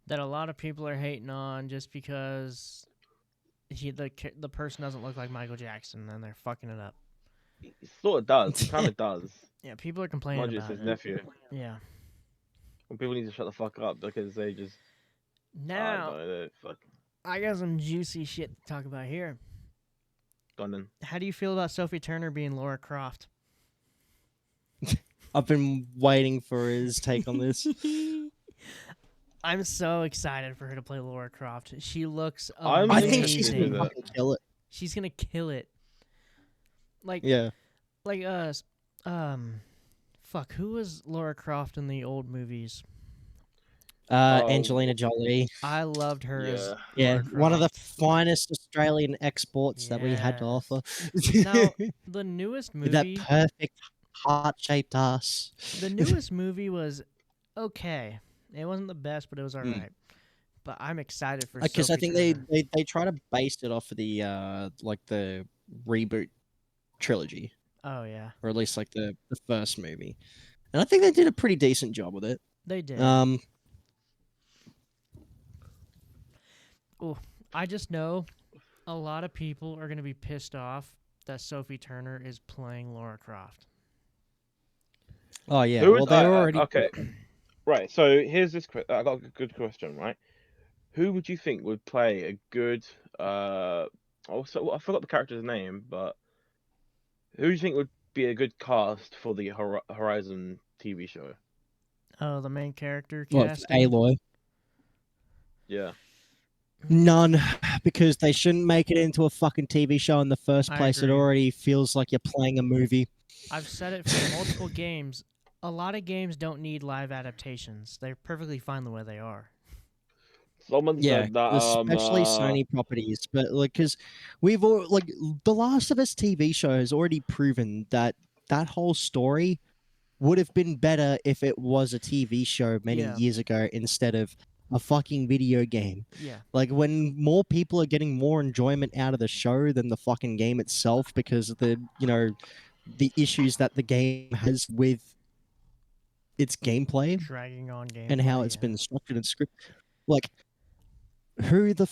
That a lot of people are hating on just because the person doesn't look like Michael Jackson, and they're fucking it up. He sort of does. He kind of does. Yeah, people are complaining about his it. nephew. Yeah. Well, people need to shut the fuck up because they just... Now, I got some juicy shit to talk about here. Go on then. How do you feel about Sophie Turner being Lara Croft? I've been waiting for his take on this. I'm so excited for her to play Lara Croft. She looks amazing. I think she's gonna fucking kill it. She's gonna kill it. Fuck, who was Lara Croft in the old movies? Angelina Jolie. I loved her as one of the finest Australian exports that we had to offer. Now, the newest movie... That perfect heart-shaped ass. The newest movie was okay. It wasn't the best, but it was alright. But I'm excited for because I think Turner. they try to base it off of the the reboot trilogy. Oh yeah. Or at least like the first movie. And I think they did a pretty decent job with it. They did. I just know a lot of people are going to be pissed off that Sophie Turner is playing Lara Croft. Oh yeah, well they're already okay. Right. So here's this. I got a good question. Right. Who would you think would play a good? Also, I forgot the character's name, but who do you think would be a good cast for the Horizon TV show? Oh, the main character What for casting. Aloy? Yeah. None, because they shouldn't make it into a fucking TV show in the first I place. It agree. already feels like you're playing a movie. I've said it for multiple games. A lot of games don't need live adaptations. They're perfectly fine the way they are. Someone Yeah, said that. especially Sony properties, but like, because we've all like the Last of Us TV show has already proven that that whole story would have been better if it was a TV show many Yeah. years ago instead of a fucking video game. Yeah. Like when more people are getting more enjoyment out of the show than the fucking game itself because of the, the issues that the game has with its gameplay Dragging on gameplay. and how it's been structured and scripted. Like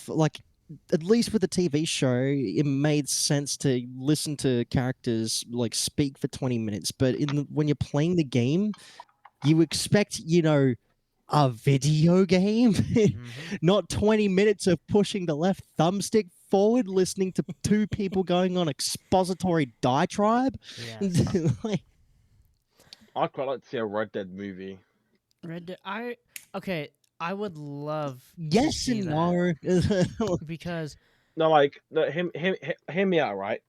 like at least with the TV show, it made sense to listen to characters like speak for 20 minutes. But when you're playing the game, you expect, a video game, not 20 minutes of pushing the left thumbstick forward, listening to two people going on expository diatribe. Yes. I'd quite like to see a Red Dead movie. Red Dead. I would love to Yes see and that no. because No, like no, hear me out, right?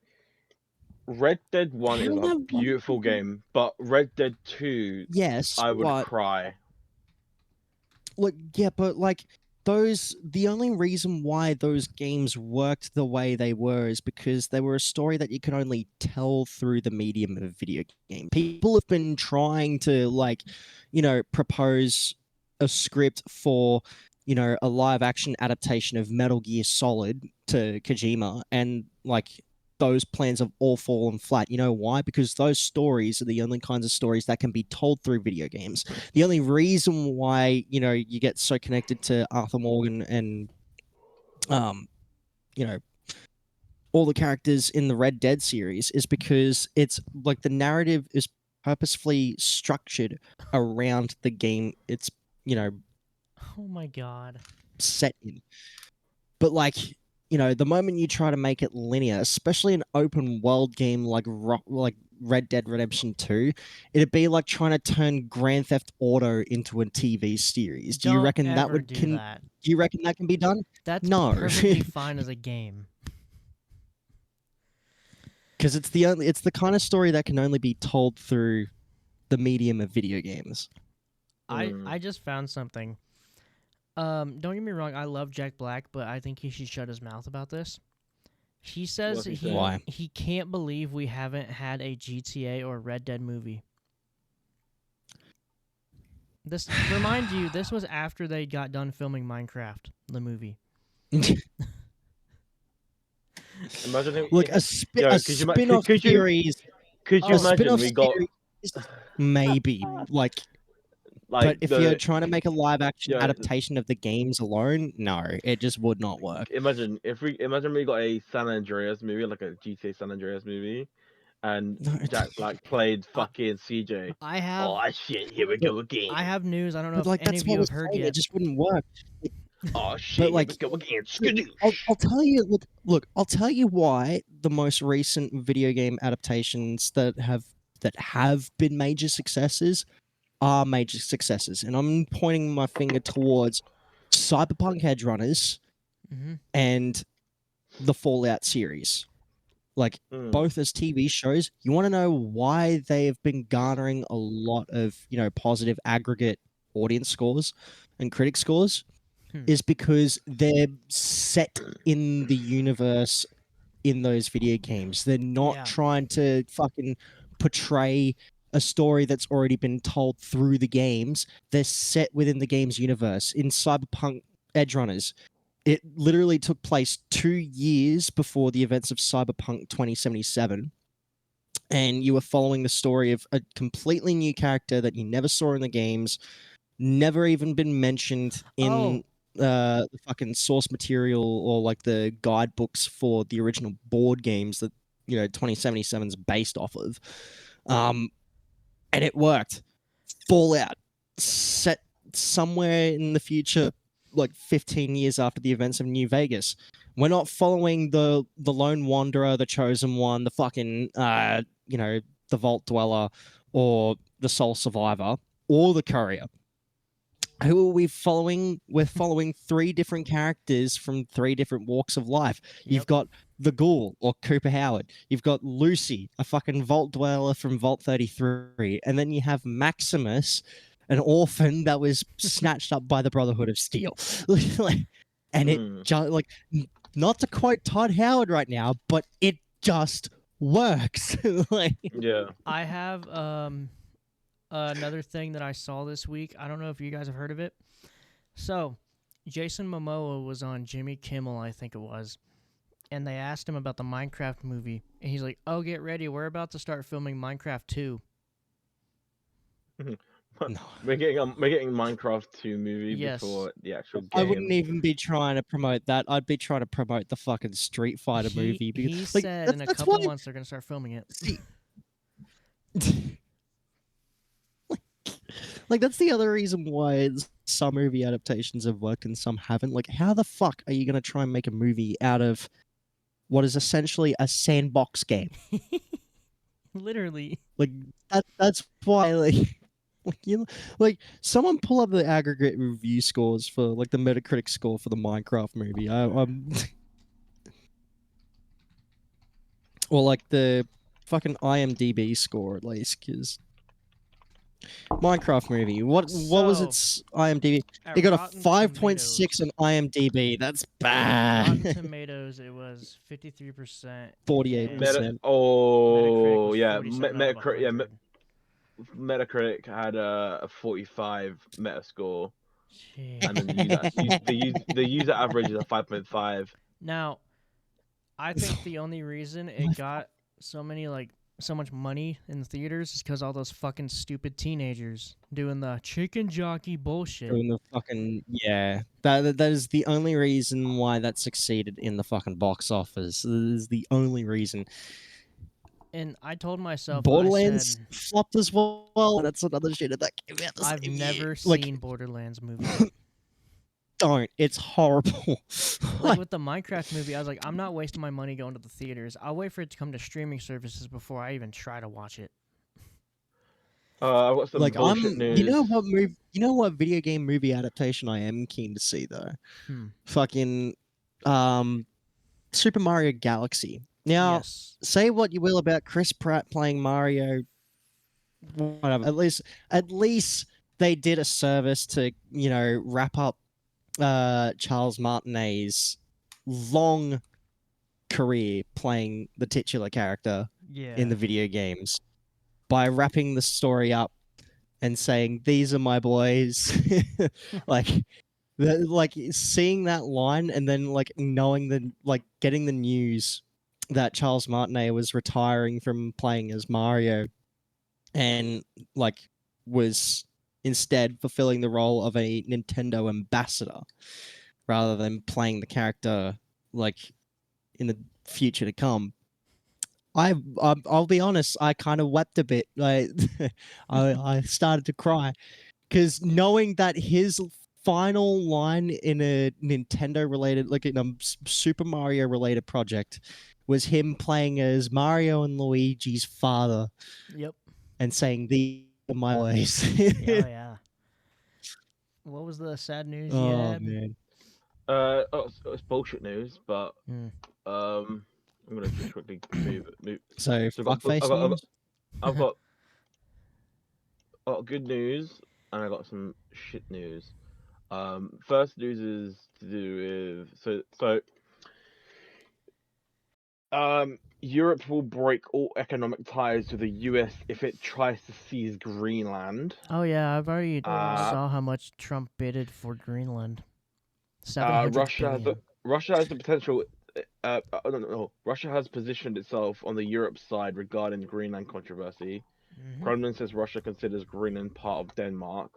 Red Dead 1 is a beautiful game, but Red Dead 2, Yes, I would but cry. look, yeah, but like the only reason why those games worked the way they were is because they were a story that you could only tell through the medium of a video game. People have been trying to propose a script for a live action adaptation of Metal Gear Solid to Kojima, and like those plans have all fallen flat. You know why? Because those stories are the only kinds of stories that can be told through video games. The only reason why you get so connected to Arthur Morgan and you know all the characters in the Red Dead series is because it's like the narrative is purposefully structured around the game it's oh my god. set in. But like the moment you try to make it linear, especially an open world game like Red Dead Redemption 2, it'd be like trying to turn Grand Theft Auto into a TV series. Do you reckon that would do that? Do you reckon that can be done? That's No. perfectly fine as a game. Because it's the kind of story that can only be told through the medium of video games. I just found something. Don't get me wrong, I love Jack Black, but I think he should shut his mouth about this. He says he can't believe we haven't had a GTA or Red Dead movie. This remind you, this was after they got done filming Minecraft, the movie. Imagine him, Look, a spin-off series. Could you imagine we got maybe like but if you're trying to make a live action adaptation of the games alone, no, it just would not work. Imagine we got a San Andreas movie, like a GTA San Andreas movie, and Jack Black played fucking CJ. Oh shit, here we go again. I have news. I don't know if any that's of you have heard yet. It just wouldn't work. Oh shit, here we go again. I'll tell you. Look, I'll tell you why the most recent video game adaptations that have been major successes are major successes, and I'm pointing my finger towards Cyberpunk Edgerunners and the Fallout series. Like both as TV shows, you want to know why they have been garnering a lot of positive aggregate audience scores and critic scores, is because they're set in the universe in those video games. They're not trying to fucking portray a story that's already been told through the games. They're set within the game's universe. In Cyberpunk Edgerunners, it literally took place 2 years before the events of Cyberpunk 2077. And you were following the story of a completely new character that you never saw in the games, never even been mentioned in the fucking source material or like the guidebooks for the original board games that 2077 is based off of. And it worked. Fallout set somewhere in the future, like 15 years after the events of New Vegas. We're not following the Lone Wanderer, the Chosen One, the fucking the Vault Dweller, or the Soul Survivor, or the Courier. Who are we following? We're following 3 different characters from 3 different walks of life. You've got the Ghoul, or Cooper Howard. You've got Lucy, a fucking Vault Dweller from Vault 33. And then you have Maximus, an orphan that was snatched up by the Brotherhood of Steel. And it just, like, not to quote Todd Howard right now, but it just works. Yeah. I have another thing that I saw this week. I don't know if you guys have heard of it. So, Jason Momoa was on Jimmy Kimmel, I think it was, and they asked him about the Minecraft movie, and he's like, "Oh, get ready, we're about to start filming Minecraft 2." No. We're getting Minecraft 2 movie before the actual game. I wouldn't even be trying to promote that. I'd be trying to promote the fucking Street Fighter movie. He said in a couple months they're going to start filming it. Like, that's the other reason why some movie adaptations have worked and some haven't. Like, how the fuck are you going to try and make a movie out of what is essentially a sandbox game? Literally. Like, that's why, like, someone pull up the aggregate review scores for, like, the Metacritic score for the Minecraft movie. Or, like, the fucking IMDb score, at least, because Minecraft movie. What was its IMDb? It got a 5.6 on IMDb. That's bad. Rotten Tomatoes, it was 53%. 48%. Metacritic had a 45 Metascore, and then the user average is a 5.5. Now, I think the only reason it got so much money in the theaters is because all those fucking stupid teenagers doing the chicken jockey bullshit. Doing the fucking that is the only reason why that succeeded in the fucking box office. That is the only reason. And I told myself, Borderlands flopped as well. That's another shit that came out. I've never seen Borderlands movie. Don't. It's horrible. Like with the Minecraft movie, I was like, I'm not wasting my money going to the theaters. I'll wait for it to come to streaming services before I even try to watch it. I've got some bullshit news. You know what video game movie adaptation I am keen to see though? Fucking Super Mario Galaxy. Now, say what you will about Chris Pratt playing Mario, whatever. At least they did a service to, wrap up Charles Martinet's long career playing the titular character in the video games by wrapping the story up and saying, "These are my boys." like seeing that line and then knowing getting the news that Charles Martinet was retiring from playing as Mario and was instead fulfilling the role of a Nintendo ambassador rather than playing the character in the future to come. I'll be honest, I kind of wept a bit. I started to cry because knowing that his final line in a Nintendo related, in a Super Mario related project, was him playing as Mario and Luigi's father. Yep. And saying, "These are my boys." Yeah. What was the sad news you had? Man. It's bullshit news, but I'm gonna just quickly move. So fuckface news? I've got good news and I got some shit news. First news is to do with Europe will break all economic ties with the US if it tries to seize Greenland. Oh yeah, I've already saw how much Trump bidded for Greenland. Russia has the potential. Russia has positioned itself on the Europe side regarding the Greenland controversy. Kremlin says Russia considers Greenland part of Denmark.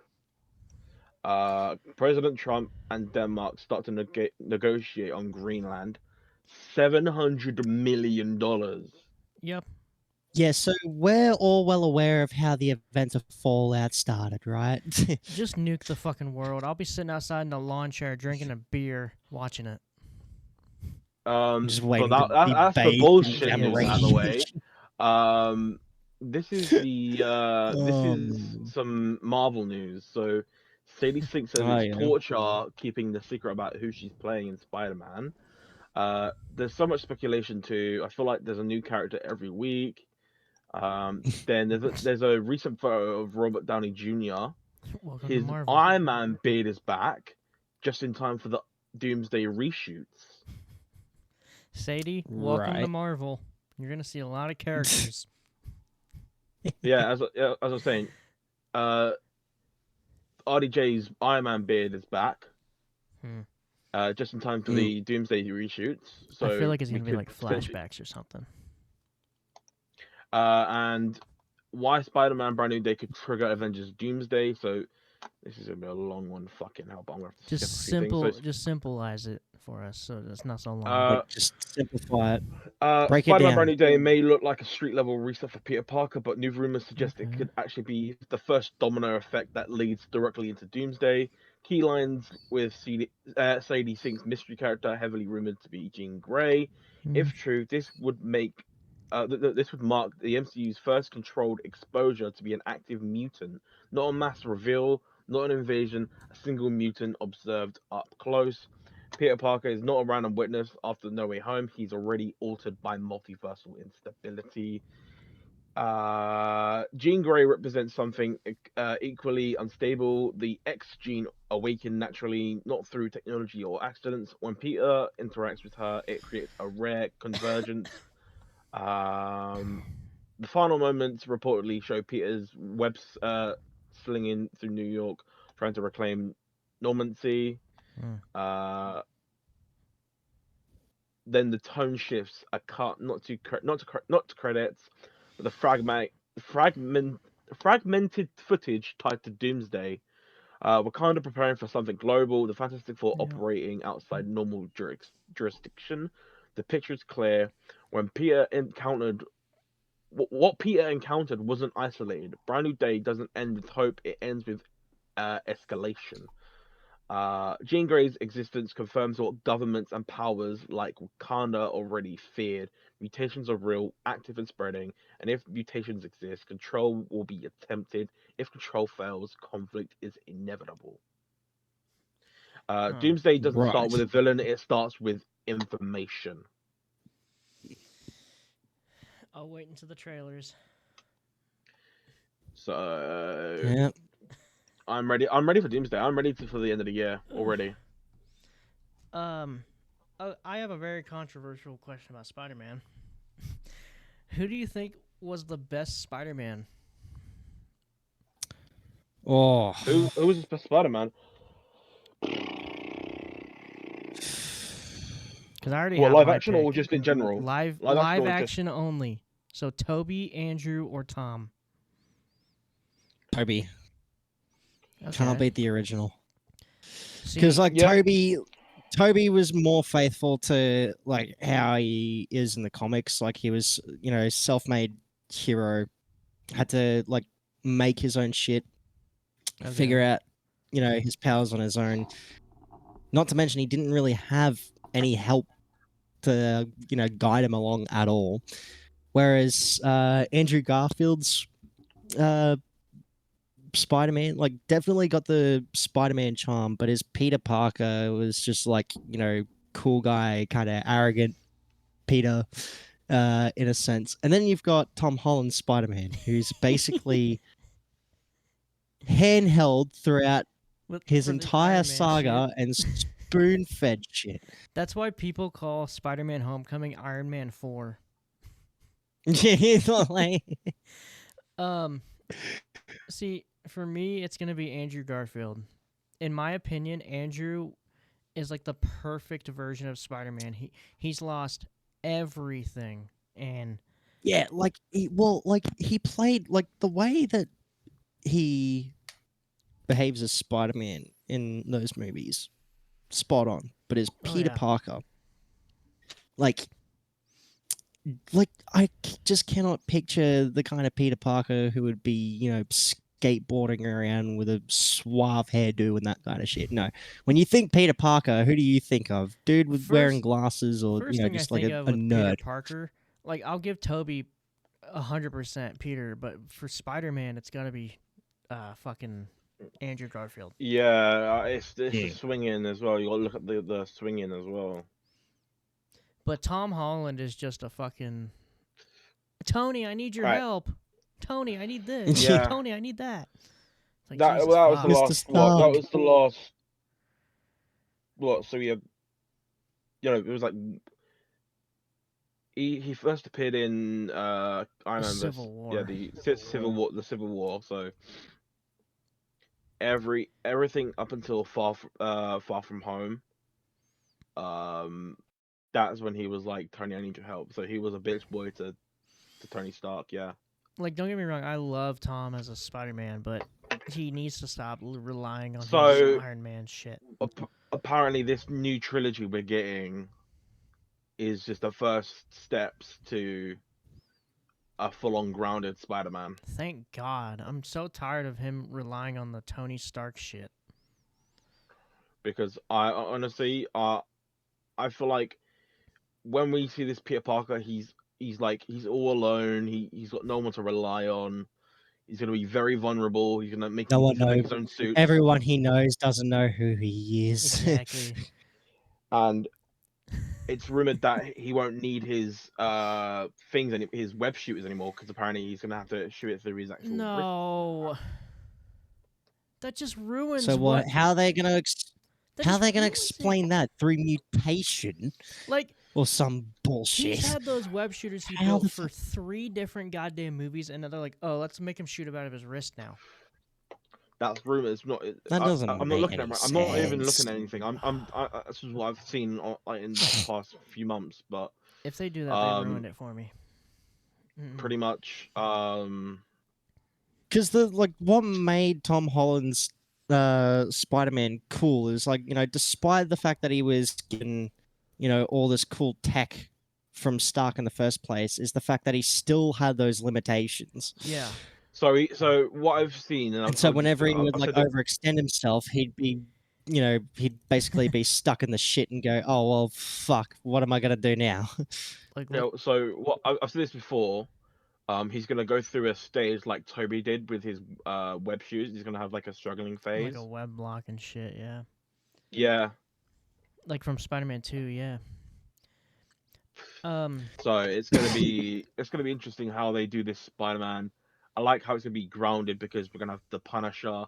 President Trump and Denmark start to negotiate on Greenland. $700 million. Yep. Yeah, so we're all well aware of how the events of Fallout started, right? Just nuke the fucking world. I'll be sitting outside in a lawn chair drinking a beer, watching it. Just But waiting to be that's the bathed in bullshit Yes. news out of the way. This is Um, some Marvel news. So Sadie Sink says oh it's yeah. torture keeping the secret about who she's playing in Spider-Man. There's so much speculation too. I feel like there's a new character every week. Then there's a recent photo of Robert Downey Jr. Welcome to His Marvel. Iron Man beard is back, just in time for the Doomsday reshoots. Sadie, welcome to Right. Marvel. You're gonna see a lot of characters. Yeah, as I was saying, uh, RDJ's Iron Man beard is back, Hmm. just in time for Mm. the Doomsday reshoots. I feel So like it's we gonna be could like potentially, flashbacks or something. and why Spider-Man Brand New Day could trigger Avengers Doomsday. So this is gonna be a long one. Fucking hell, but I'm gonna have to skip a few things. So, Just symbolize it for us so it's not so long. uh, Like, just simplify it. Break it Spider-Man Brand down. New Day may look like a street-level reset for Peter Parker, but new rumors suggest it Okay. could actually be the first domino effect that leads directly into Doomsday. Key lines with Sadie Sink's mystery character, heavily rumored to be Jean Grey. Hmm. If true, this would this would mark the MCU's first controlled exposure to be an active mutant, not a mass reveal, not an invasion, a single mutant observed up close. Peter Parker is not a random witness. After No Way Home, he's already altered by multiversal instability. Jean Grey represents something equally unstable. The X gene awakened naturally, not through technology or accidents. When Peter interacts with her, it creates a rare convergence. The final moments reportedly show Peter's webs slinging through New York, trying to reclaim normalcy. Hmm. Uh, then the tone shifts are cut not to credits, but the fragmented footage tied to Doomsday. We're kind of preparing for something global. The Fantastic Four Yeah. operating outside normal jurisdiction. The picture is clear. When Peter encountered what Peter encountered wasn't isolated. Brand New Day doesn't end with hope; it ends with escalation. Jean Grey's existence confirms what governments and powers like Wakanda already feared. Mutations are real, active and spreading, and if mutations exist, control will be attempted. If control fails, conflict is inevitable. Huh. Doomsday doesn't start with Right. a villain, it starts with information. I'll wait until the trailers. So Yeah. I'm ready. I'm ready for Doomsday. I'm ready for the end of the year already. I have a very controversial question about Spider-Man. Who do you think was the best Spider-Man? Oh. Who was the Spider-Man? Because I already What, have live my action or pick. just in general? Live action Live or just action only. So Toby, Andrew, or Tom. Toby. Can't Okay. beat the original. Because See, like yeah. Toby was more faithful to like how he is in the comics. Like he was, self-made hero, had to like make his own shit, figure okay. out, his powers on his own. Not to mention he didn't really have any help to, guide him along at all. Whereas Andrew Garfield's uh, Spider-Man, like, definitely got the Spider-Man charm, but his Peter Parker was just like, cool guy, kind of arrogant Peter, in a sense. And then you've got Tom Holland's Spider-Man, who's basically handheld throughout his For the entire Iron Man shit. saga and spoon-fed shit. That's why people call Spider-Man Homecoming Iron Man 4. Like, Um, see, for me, it's gonna be Andrew Garfield. In my opinion, Andrew is like the perfect version of Spider-Man. He's lost everything, and yeah, he played like the way that he behaves as Spider-Man in those movies, spot on. But as oh Peter yeah, Parker, like, like I just cannot picture the kind of Peter Parker who would be, skateboarding around with a suave hairdo and that kind of shit. No, when you think Peter Parker, who do you think of? Dude with wearing glasses, or First thing just I like think a of with nerd. Peter Parker, like I'll give Toby 100% Peter, but for Spider-Man, it's gotta be fucking Andrew Garfield. Yeah, it's the swinging as well. You gotta look at the swinging as well. But Tom Holland is just a fucking Tony, I need your help. Tony, I need this. Yeah. Tony, I need that. It's like, that Jesus was the fuck. last. What? That was the last. What? So we have. It was like he first appeared in Iron Man Civil War. Yeah, the Civil War. So everything up until Far From Home, that's when he was like, Tony, I need your help. So he was a bitch boy to Tony Stark. Yeah. Like, don't get me wrong, I love Tom as a Spider-Man, but he needs to stop relying on his Iron Man shit. Apparently, this new trilogy we're getting is just the first steps to a full-on grounded Spider-Man. Thank God. I'm so tired of him relying on the Tony Stark shit. Because I honestly, I feel like when we see this Peter Parker, he's all alone. He's got no one to rely on. He's gonna be very vulnerable. He's gonna make his own suit. Everyone he knows doesn't know who he is. Exactly. And it's rumored that he won't need his things and his web shooters anymore, because apparently he's gonna have to shoot it through his actual. No. That just ruins. So what? How are they gonna? How are they gonna explain that through mutation? Like, or some bullshit. He's had those web shooters he built for 3 different goddamn movies, and they're like, oh, let's make him shoot him out of his wrist now. That's rumor. It's not. That doesn't. I'm not looking at. I'm not even looking at anything. This is what I've seen in the past few months. But if they do that, they ruined it for me. Pretty much. Because what made Tom Holland's Spider-Man cool is despite the fact that he was given all this cool tech from Stark in the first place, is the fact that he still had those limitations. Yeah. So what I've seen, so whenever he would overextend himself, he'd be, he'd basically be stuck in the shit and go, oh well, fuck, what am I gonna do now? So what I've said this before. He's gonna go through a stage like Toby did with his web shooters. He's gonna have like a struggling phase, like a web block and shit. Yeah. Yeah. Like from Spider-Man 2, yeah. So it's gonna be interesting how they do this Spider-Man. I like how it's gonna be grounded because we're gonna have the Punisher.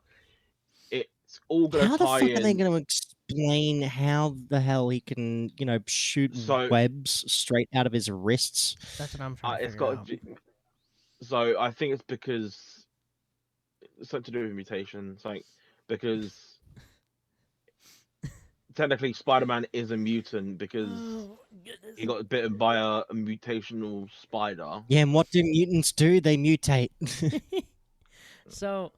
It's all gonna tie in. How the fuck are they gonna explain how the hell he can, shoot webs straight out of his wrists? That's what I'm trying to figure out. So I think it's because it's something to do with mutations, because technically Spider-Man is a mutant because he got bitten by a mutational spider. Yeah, and what do mutants do? They mutate. So,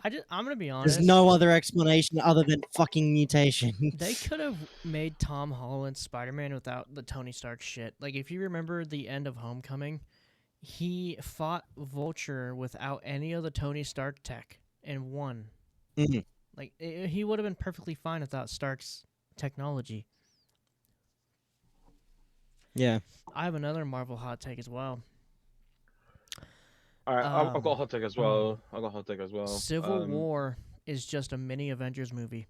I'm gonna be honest. There's no other explanation other than fucking mutation. They could have made Tom Holland Spider-Man without the Tony Stark shit. Like, if you remember the end of Homecoming, he fought Vulture without any of the Tony Stark tech and won. Mm-hmm. Like, he would have been perfectly fine without Stark's technology. Yeah. I have another Marvel hot take as well. All right, I've got a hot take as well. Civil War is just a mini Avengers movie.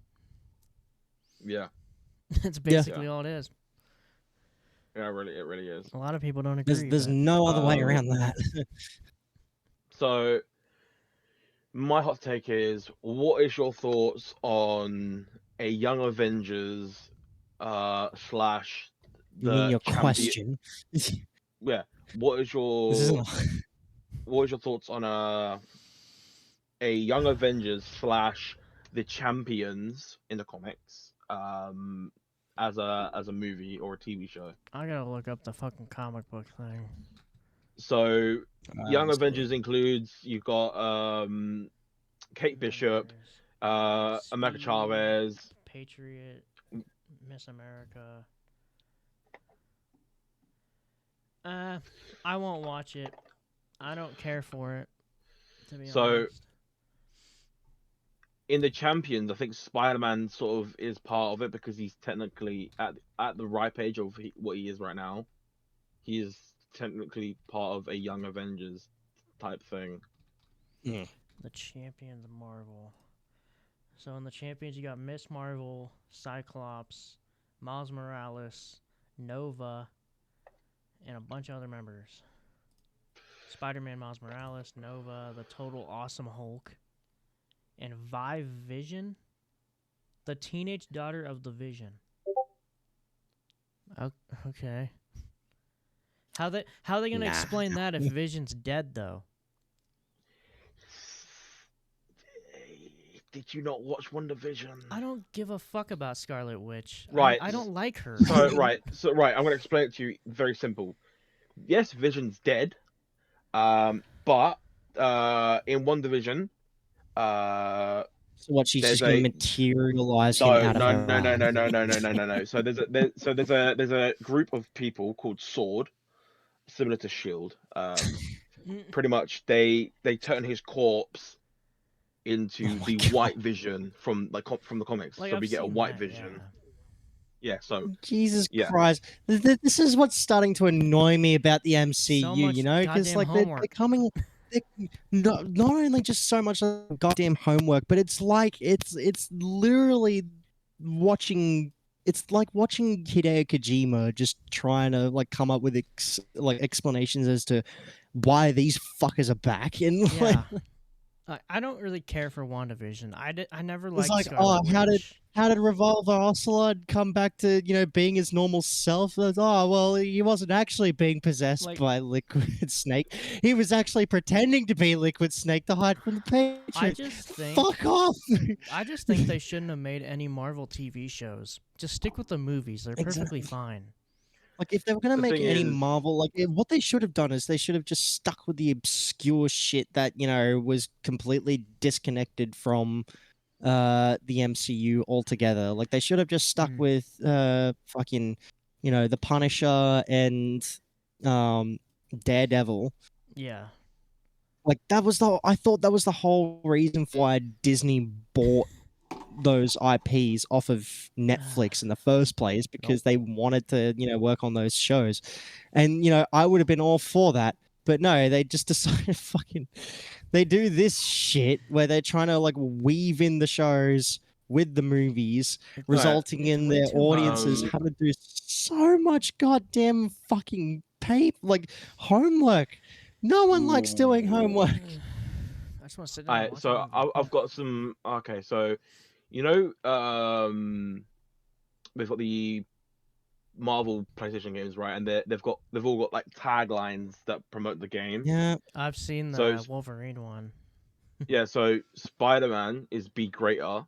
Yeah. That's basically all it is. Yeah, it really is. A lot of people don't agree. There's no other way around that. So, my hot take is: what is your thoughts on a Young Avengers slash the you mean your champion... question? Yeah. What is your thoughts on a Young Avengers slash the Champions in the comics as a movie or a TV show? I gotta look up the fucking comic book thing. So Young Avengers includes, you've got Kate Bishop, America Chavez, Patriot, Miss America. I won't watch it. I don't care for it, to be So honest. in the Champions, I think Spider-Man sort of is part of it because he's technically at the ripe age of what he is right now. He is technically part of a Young Avengers type thing. Mm. The Champions Marvel. So in the Champions, you got Miss Marvel, Cyclops, Miles Morales, Nova, and a bunch of other members. Spider-Man, Miles Morales, Nova, the Total Awesome Hulk, and Vision, the teenage daughter of the Vision. Okay. How they gonna explain that if Vision's dead though? Did you not watch WandaVision? I don't give a fuck about Scarlet Witch. Right. I don't like her. So right, I'm gonna explain it to you. Very simple. Yes, Vision's dead. But in WandaVision, So what? She's there's just gonna a materialize him out of her no. So there's a group of people called Sword, similar to Shield. Pretty much they turn his corpse into the White Vision from the comics. Like, so I've we get a seen White that, Vision. yeah. So Jesus yeah. Christ, this is what's starting to annoy me about the MCU. So much you know, because goddamn like they're homework. coming. Not only just so much goddamn homework, but it's like it's literally watching. It's like watching Hideo Kojima just trying to like come up with explanations as to why these fuckers are back. And like, Yeah. I don't really care for WandaVision. I never it's liked like, Scarlet Witch. how did Revolver Ocelot come back to, you know, being his normal self? Oh, well, he wasn't actually being possessed by Liquid Snake. He was actually pretending to be Liquid Snake to hide from the Patriots. I just think Fuck off. I just think they shouldn't have made any Marvel TV shows. Just stick with the movies. They're perfectly fine. Like, if they were going to The make thing any is- Marvel, like, what they should have done is they should have just stuck with the obscure shit that, you know, was completely disconnected from the MCU altogether. Like, they should have just stuck with fucking, you know, the Punisher and Daredevil. Yeah. Like, I thought that was the whole reason for why Disney bought those IPs off of Netflix in the first place, because they wanted to, you know, work on those shows. And, you know, I would have been all for that. But no, they just decided they do this shit where they're trying to like weave in the shows with the movies, resulting in their audiences having to do so much goddamn fucking homework. No one likes doing homework. I just want to sit down and watch so a movie. I've got some. Okay, so you know, we've got the Marvel PlayStation games, right? And they've all got like taglines that promote the game. Yeah, I've seen the So Wolverine one. yeah, so Spider-Man is be greater,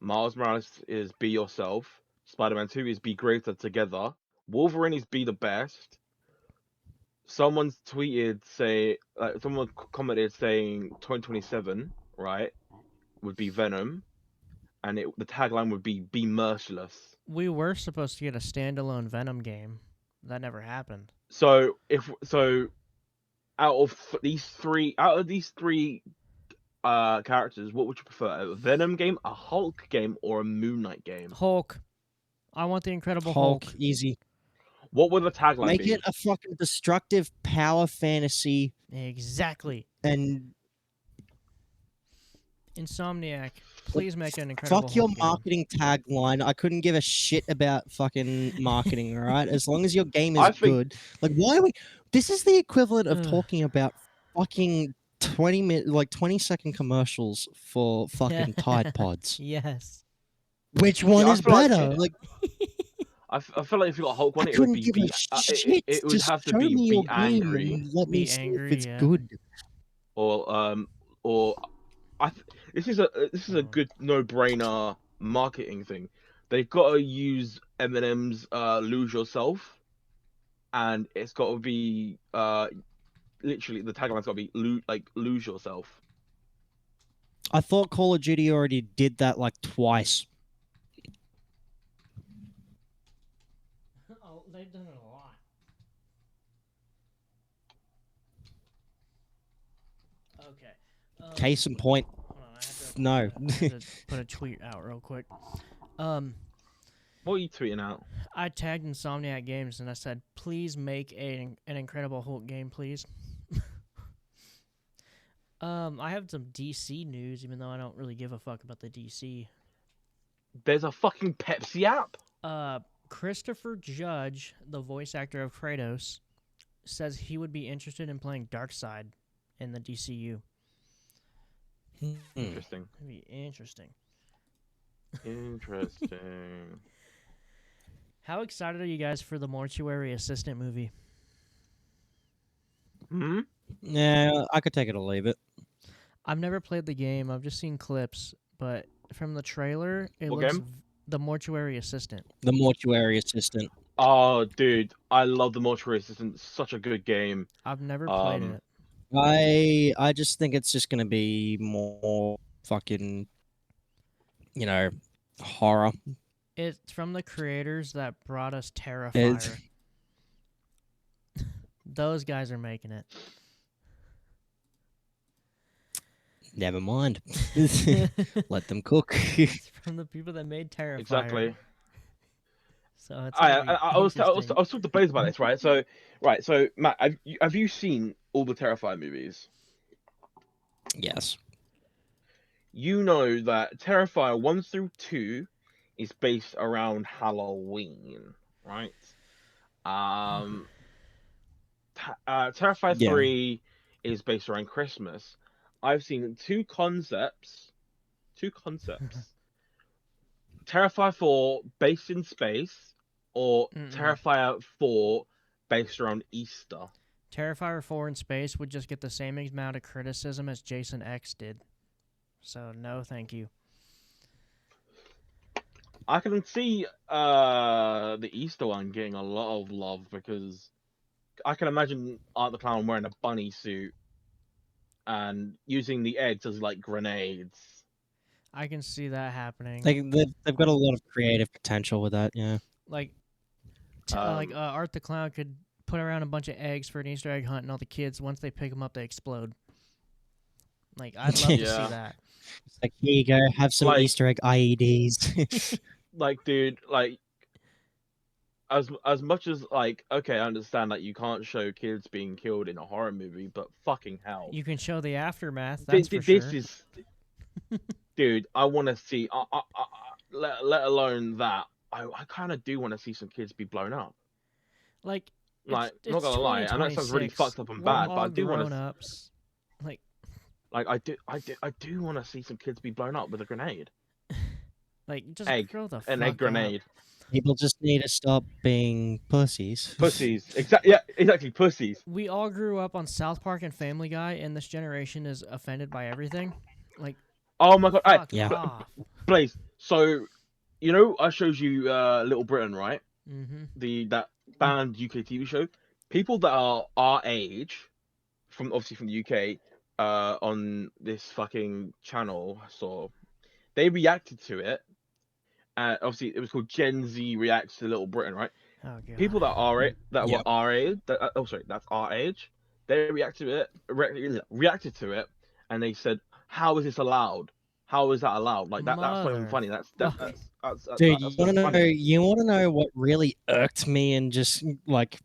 Miles Morales is be yourself, Spider-Man 2 is be greater together, Wolverine is be the best. Someone's tweeted someone commented saying 2027, right, would be Venom, and the tagline would be merciless. We were supposed to get a standalone Venom game. That never happened. So out of these three characters, what would you prefer? A Venom game, a Hulk game, or a Moon Knight game? Hulk. I want the Incredible Hulk. Easy. What would the tagline Make be? it a fucking destructive power fantasy. Exactly. And Insomniac, please make an Incredible fuck your Hulk marketing tagline. I couldn't give a shit about fucking marketing, all right? As long as your game is good. Like, why are we... This is the equivalent of talking about fucking 20-second commercials for fucking Tide Pods. Yes. Which one is better? I feel like if you got a Hulk one, I it would couldn't give a shit. it would Just have to show me your be game angry. and let me see if it's good. Or this is a good no-brainer marketing thing. They've got to use Eminem's "Lose Yourself," and it's got to be literally the tagline's got to be "Lose Yourself." I thought Call of Duty already did that like twice. Oh, they've done it a lot. Okay. Case in point, Hold on, no. I had to put a tweet out real quick. What are you tweeting out? I tagged Insomniac Games and I said, please make an Incredible Hulk game, please. I have some DC news, even though I don't really give a fuck about the DC. There's a fucking Pepsi app. Christopher Judge, the voice actor of Kratos, says he would be interested in playing Darkseid in the DCU. Interesting. That'd be interesting. Interesting. How excited are you guys for the Mortuary Assistant movie? Hmm? Yeah, I could take it or leave it. I've never played the game. I've just seen clips, but from the trailer, it What looks game? the Mortuary Assistant. The Mortuary Assistant. Oh, dude, I love the Mortuary Assistant. It's such a good game. I've never played it. I just think it's just gonna be more fucking, horror. It's from the creators that brought us It's Terrifier. Those guys are making it. never mind. Let them cook. It's from the people that made Terrifier. Exactly. So it's I was talking to Blaze about this, right? So Matt, have you seen all the Terrifier movies? Yes. You know that Terrifier 1 through 2 is based around Halloween, right? Terrifier Yeah. 3 is based around Christmas. I've seen two concepts. Terrifier 4 based in space, or Terrifier 4 based around Easter. Terrifier 4 in space would just get the same amount of criticism as Jason X did. So no, thank you. I can see the Easter one getting a lot of love because I can imagine Art the Clown wearing a bunny suit and using the eggs as like grenades. I can see that happening. They've got a lot of creative potential with that. Yeah. Like Art the Clown could put around a bunch of eggs for an Easter egg hunt, and all the kids, once they pick them up, they explode. Like, I'd love to see that. It's like, here you go, have some Easter egg IEDs. Like, dude, like, as much as, like, okay, I understand that you can't show kids being killed in a horror movie, but fucking hell. You can show the aftermath, that's for sure. This is... Dude, I want to see... let alone that, I kind of do want to see some kids be blown up. Like, not gonna lie, I know it sounds really fucked up and bad, but I do want to. Like I do want to see some kids be blown up with a grenade. Like, just grow the fuck an egg grenade. Up. People just need to stop being pussies. Pussies, exactly, pussies. We all grew up on South Park and Family Guy, and this generation is offended by everything. Like, oh my god, off. Blaze. So, you know, I showed you Little Britain, right? Mm-hmm. That banned UK TV show. People that are our age, from the UK, on this fucking channel, so they reacted to it. Obviously, it was called Gen Z Reacts to Little Britain, right? Oh, God. People that are were our age, that's our age. They reacted to it, and they said, "How is this allowed? How is that allowed? Like that's not even funny. That's Dude, you want to know what really irked me and just like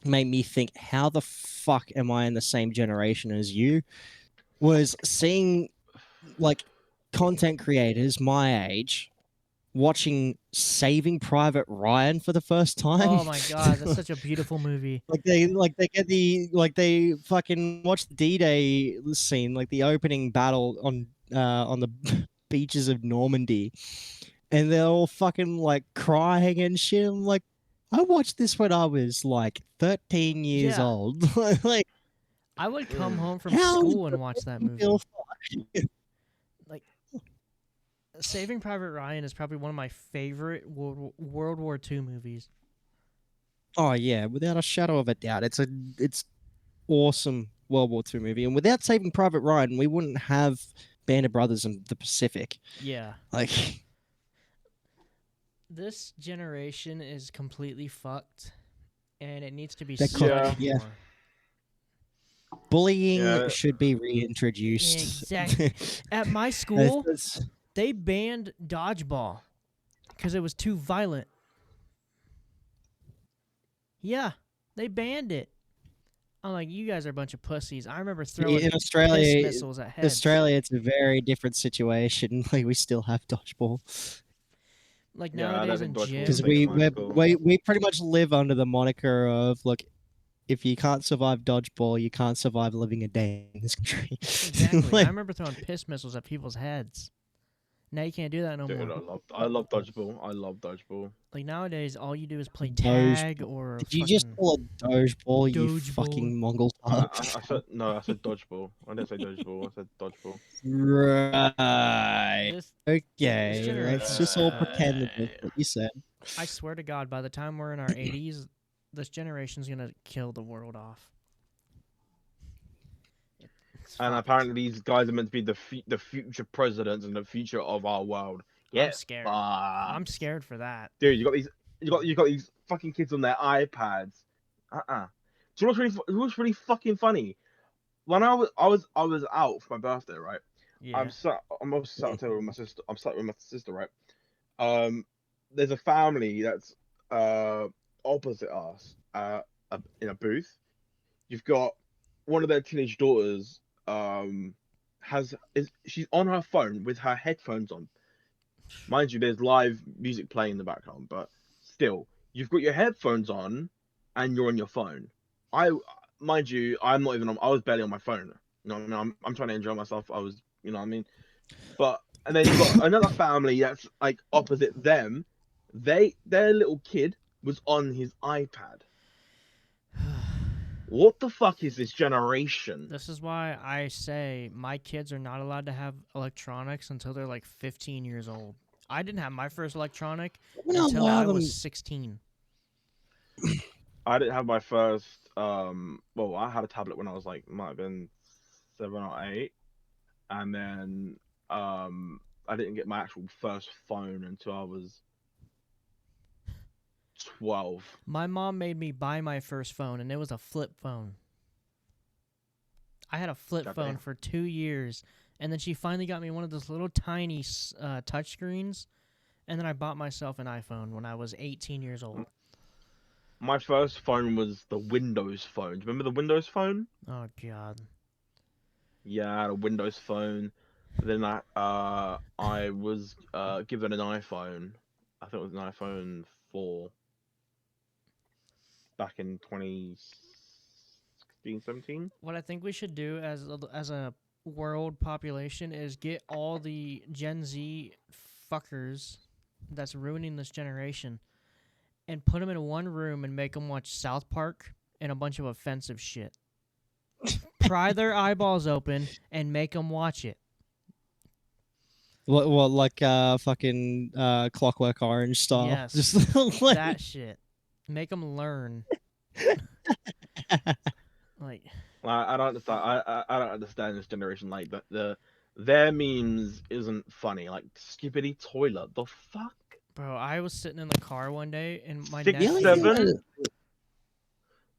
made me think, how the fuck am I in the same generation as you? Was seeing like content creators my age watching Saving Private Ryan for the first time. Oh my god, that's such a beautiful movie. They fucking watch the D-Day scene, like the opening battle on the beaches of Normandy, and they're all fucking like crying and shit. I'm like, I watched this when I was like 13 years old. Like, I would come home from school and watch that movie. Like, Saving Private Ryan is probably one of my favorite World War II movies. Oh yeah, without a shadow of a doubt, it's awesome World War II movie, and without Saving Private Ryan, we wouldn't have Band of Brothers in the Pacific. Yeah, like this generation is completely fucked, and it needs to be more. Bullying should be reintroduced. Exactly. At my school, they banned dodgeball because it was too violent. Yeah, they banned it. I'm like, you guys are a bunch of pussies. I remember throwing in piss Australia, missiles at heads. Australia, it's a very different situation. Like we still have dodgeball. Like nowadays in gym, because we pretty much live under the moniker of look, if you can't survive dodgeball, you can't survive living a day in this country. Exactly. Like, I remember throwing piss missiles at people's heads. Now you can't do that no more. I love dodgeball. I love dodgeball. Like nowadays, all you do is play tag or. Did you just call it dodgeball? You Dodgeball. fucking Mongol. I said no. I said dodgeball. I didn't say dodgeball. I said dodgeball. Right. Okay. Let's just all pretend that that's what you said. I swear to God, by the time we're in our 80s, this generation's gonna kill the world off. And apparently these guys are meant to be the future presidents and the future of our world. Yeah, I'm scared. I'm scared for that. Dude, you got these fucking kids on their iPads. Do you know what's really fucking funny? When I was out for my birthday, right? Yeah. I'm also sat on the table with my sister. I'm sat with my sister, right? There's a family that's opposite us in a booth. You've got one of their teenage daughters she's on her phone with her headphones on. Mind you, there's live music playing in the background, but still, you've got your headphones on and you're on your phone. Mind you, I'm not even on. I was barely on my phone. You know what I mean? I'm trying to enjoy myself. I was, you know what I mean? And then you've got another family that's like opposite them. Their little kid was on his iPad. What the fuck is this generation? This is why I say my kids are not allowed to have electronics until they're like 15 years old. I didn't have my first electronic until I was 16. I didn't have my first. Well, I had a tablet when I was like might have been 7 or 8, and then I didn't get my actual first phone until I was 12. My mom made me buy my first phone, and it was a flip phone. I had a flip phone for 2 years, and then she finally got me one of those little tiny touchscreens, and then I bought myself an iPhone when I was 18 years old. My first phone was the Windows phone. Do you remember the Windows phone? Oh, God. Yeah, I had a Windows phone. Then I was given an iPhone. I think it was an iPhone 4. Back in 2016, 17. What I think we should do as a world population is get all the Gen Z fuckers that's ruining this generation and put them in one room and make them watch South Park and a bunch of offensive shit. Pry their eyeballs open and make them watch it. What like fucking Clockwork Orange style? Yes, just like... that shit. Make them learn. Like, I don't understand. I don't understand this generation. Like their memes isn't funny. Like skippity toilet. The fuck, bro. I was sitting in the car one day and my 6'7".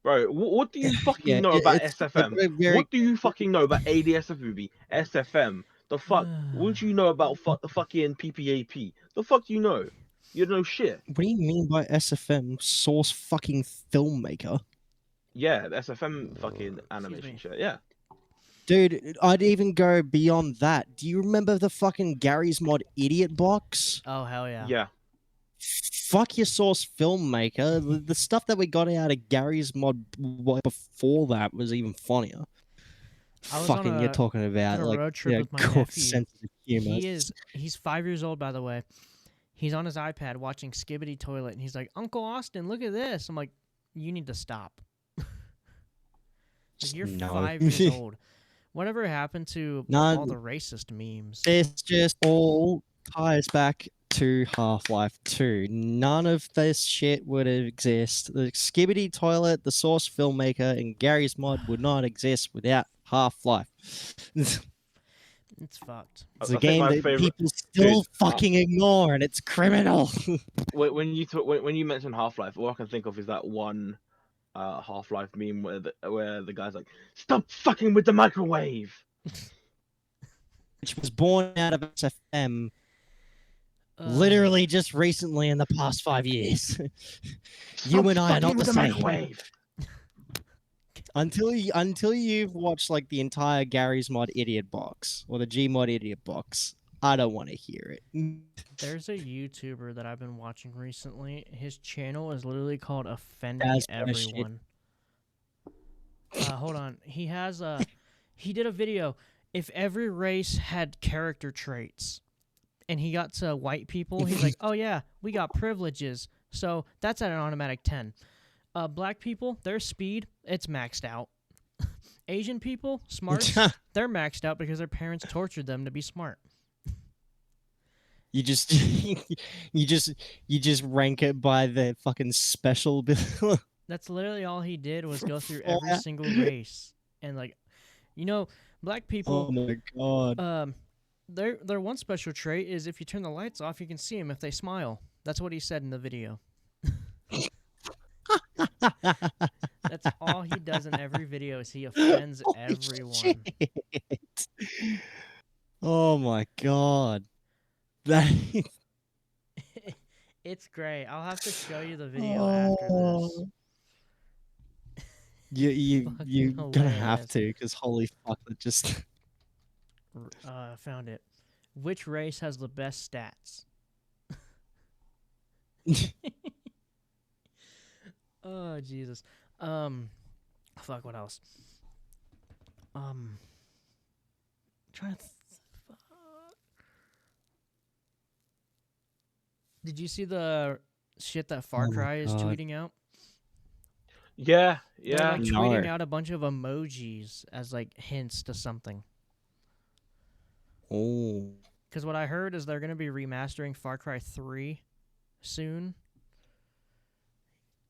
Bro, what do you fucking know about SFM? What do you fucking know about ADSFB, SFM? The fuck? What do you know about the fucking PPAP? The fuck do you know? You don't know shit. What do you mean by SFM? Source fucking filmmaker? Yeah, the SFM fucking animation shit, yeah. Dude, I'd even go beyond that. Do you remember the fucking Gary's Mod Idiot box? Oh, hell yeah. Yeah. Fuck your Source filmmaker. The stuff that we got out of Gary's Mod before that was even funnier. Fucking, you're talking about like road trip with my nephew. Sensitive humor. He's 5 years old, by the way. He's on his iPad watching Skibbity Toilet, and he's like, Uncle Austin, look at this. I'm like, you need to stop. Like, you're 5 years old. Whatever happened to all the racist memes? This just all ties back to Half-Life 2. None of this shit would exist. The Skibbity Toilet, the Source filmmaker, and Gary's Mod would not exist without Half-Life. It's fucked. It's a game that people still fucking ignore, and it's criminal. When you mention Half-Life, all I can think of is that one Half-Life meme where the guy's like, "Stop fucking with the microwave." Which was born out of SFM Uh, literally just recently in the past 5 years. You Stop and I are fucking not with the the same. microwave. Until you've watched like the entire Gary's Mod Idiot box or the Gmod Idiot box, I don't want to hear it. There's a YouTuber that I've been watching recently. His channel is literally called Offending That's bullshit. Everyone. Hold on. He did a video. If every race had character traits, and he got to white people, he's like, "Oh yeah, we got privileges, so that's at an automatic 10." Black people, their speed, it's maxed out. Asian people, smarts, they're maxed out because their parents tortured them to be smart. You just you just rank it by the fucking special bill. That's literally all he did was go through every single race. And like, black people, Oh my god. their one special trait is if you turn the lights off, you can see them if they smile. That's what he said in the video. That's all he does in every video is he offends everyone. Shit. Oh my god. That It's great. I'll have to show you the video after this. you Fucking gonna have hilarious. to, because holy fuck, that just Found it. Which race has the best stats? Oh Jesus. Fuck. What else? Trying to. Fuck. Did you see the shit that Far Oh my Cry is God. tweeting out? Yeah, They're yeah. like tweeting No. out a bunch of emojis as like hints to something. Oh. Because what I heard is they're gonna be remastering Far Cry 3 soon.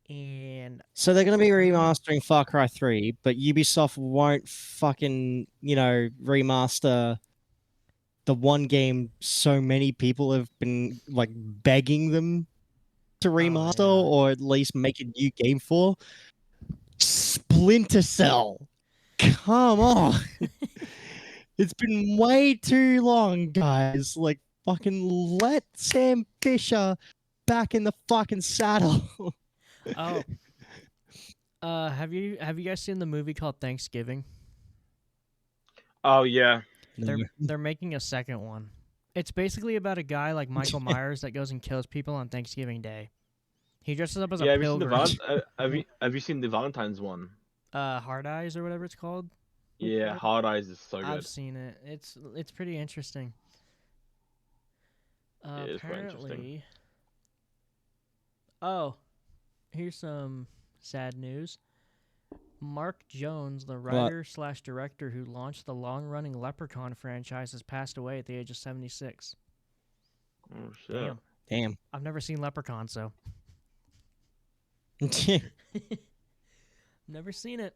And So they're going to be remastering Far Cry 3, but Ubisoft won't fucking, remaster the one game so many people have been, like, begging them to remaster yeah. or at least make a new game for. Splinter Cell. Come on. It's been way too long, guys. Like, fucking let Sam Fisher back in the fucking saddle. Oh. Have you guys seen the movie called Thanksgiving? Oh yeah. They're making a second one. It's basically about a guy like Michael Myers that goes and kills people on Thanksgiving Day. He dresses up as Yeah, a have you seen pilgrim. have you seen the Valentine's one? Hard Eyes or whatever it's called. Yeah, Hard Eyes is so good. I've seen it. It's pretty interesting. It is quite interesting. Apparently. Oh, here's some sad news. Mark Jones, the writer/director who launched the long-running Leprechaun franchise, has passed away at the age of 76. Oh shit. Damn. I've never seen Leprechaun, so never seen it.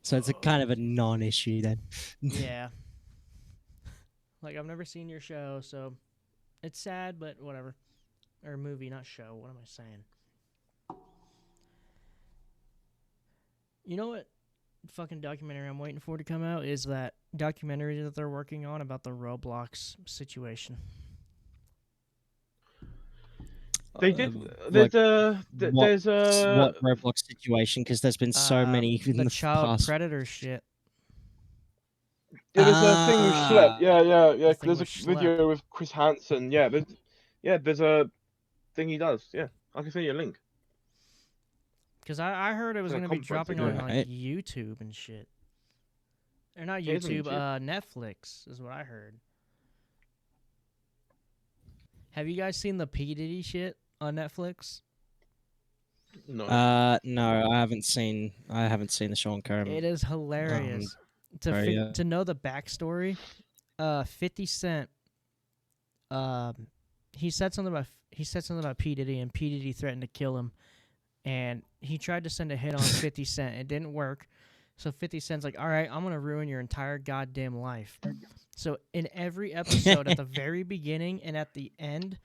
So it's a kind of a non-issue then. Yeah. Like, I've never seen your show, so it's sad, but whatever. Or movie, not show. What am I saying? You know what fucking documentary I'm waiting for to come out is that documentary that they're working on about the Roblox situation. They did. Like, There's a. what Roblox situation? Because there's been so many in The the child past. predator shit. Yeah, there's a thing with Schlep. Yeah. The thing There's a with Schlep. video with Chris Hansen. Yeah, there's a thing he does. Yeah, I can send you a link. Because I heard it was Like going a to be conference dropping on video. like YouTube and shit. Or not It is on YouTube, YouTube. Netflix is what I heard. Have you guys seen the P. Diddy shit on Netflix? No. No, I haven't seen the Sean Combs. It is hilarious. To know the backstory, 50 Cent, he said something about P. Diddy, and P. Diddy threatened to kill him. And he tried to send a hit on 50 Cent. It didn't work. So 50 Cent's like, all right, I'm going to ruin your entire goddamn life. So in every episode, at the very beginning and at the end,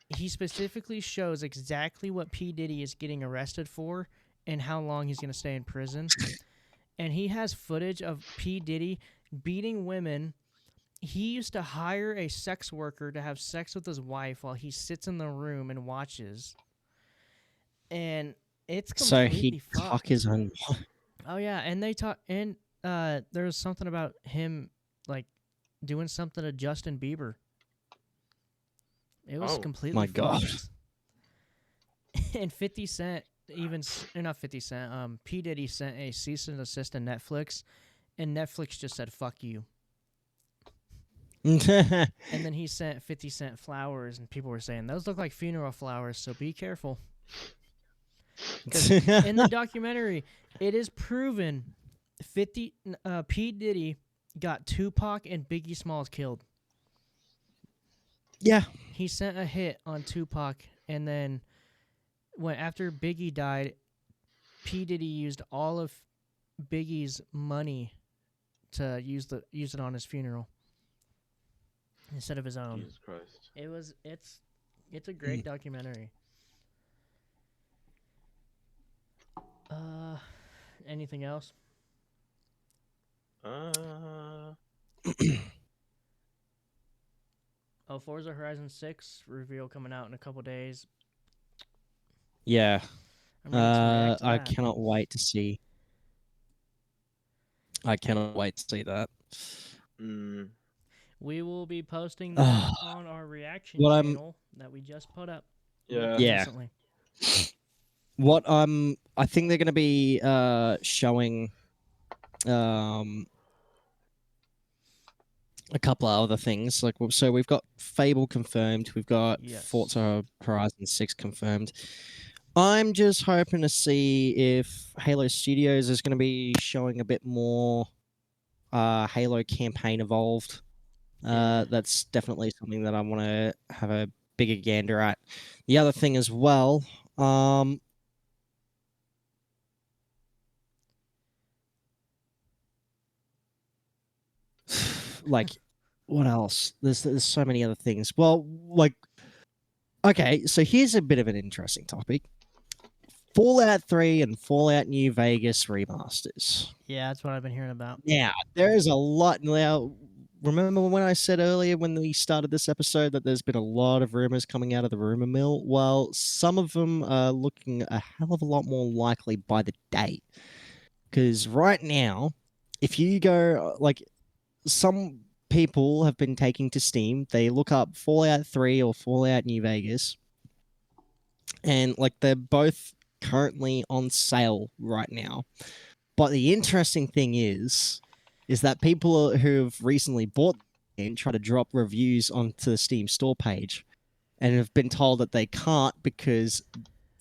he specifically shows exactly what P. Diddy is getting arrested for and how long he's going to stay in prison. And he has footage of P. Diddy beating women. He used to hire a sex worker to have sex with his wife while he sits in the room and watches. And it's So completely he'd fucked. cock his own. Oh yeah, and they talk, and there was something about him like doing something to Justin Bieber. It was completely my God. fucked. And 50 Cent or not 50 Cent. P Diddy sent a cease and desist to Netflix, and Netflix just said "fuck you." And then he sent 50 Cent flowers, and people were saying those look like funeral flowers, so be careful. Because in the documentary, it is proven P. Diddy got Tupac and Biggie Smalls killed. Yeah. He sent a hit on Tupac, and then after Biggie died, P. Diddy used all of Biggie's money to use it on his funeral instead of his own. Jesus Christ. It's a great documentary. Anything else? Forza Horizon 6 reveal coming out in a couple days. Yeah. I'm ready to react to I that. cannot wait to see. I cannot wait to see that. We will be posting that on our reaction channel that we just put up. Yeah. Recently. I think they're going to be showing a couple of other things. So we've got Fable confirmed. We've got Forza Horizon 6 confirmed. I'm just hoping to see if Halo Studios is going to be showing a bit more Halo campaign evolved. That's definitely something that I want to have a bigger gander at. The other thing as well, like, what else? There's so many other things. Well, okay, so here's a bit of an interesting topic. Fallout 3 and Fallout New Vegas remasters. Yeah, that's what I've been hearing about. Yeah, there's a lot. Now, remember when I said earlier when we started this episode that there's been a lot of rumors coming out of the rumor mill? Well, some of them are looking a hell of a lot more likely by the day. Because right now, if you go, some people have been taking to Steam, they look up Fallout 3 or Fallout New Vegas, and they're both currently on sale right now. But the interesting thing is that people who have recently bought the game try to drop reviews onto the Steam store page and have been told that they can't because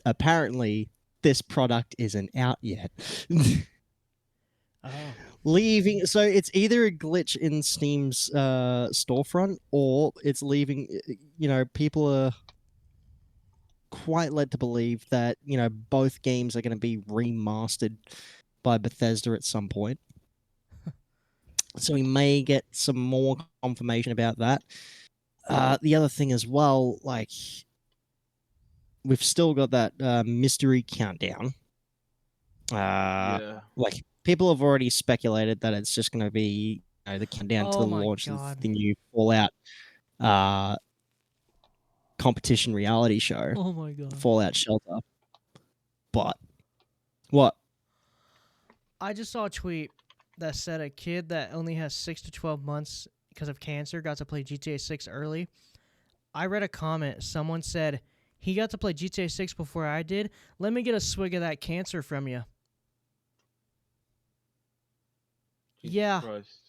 apparently this product isn't out yet. So it's either a glitch in Steam's storefront, or it's leaving. People are quite led to believe that both games are going to be remastered by Bethesda at some point. So we may get some more confirmation about that. The other thing as well, we've still got that mystery countdown. People have already speculated that it's just going to be the countdown to the launch of the new Fallout competition reality show. Oh my God. Fallout Shelter. But what? I just saw a tweet that said a kid that only has 6 to 12 months because of cancer got to play GTA 6 early. I read a comment. Someone said, he got to play GTA 6 before I did. Let me get a swig of that cancer from you. Jesus Christ.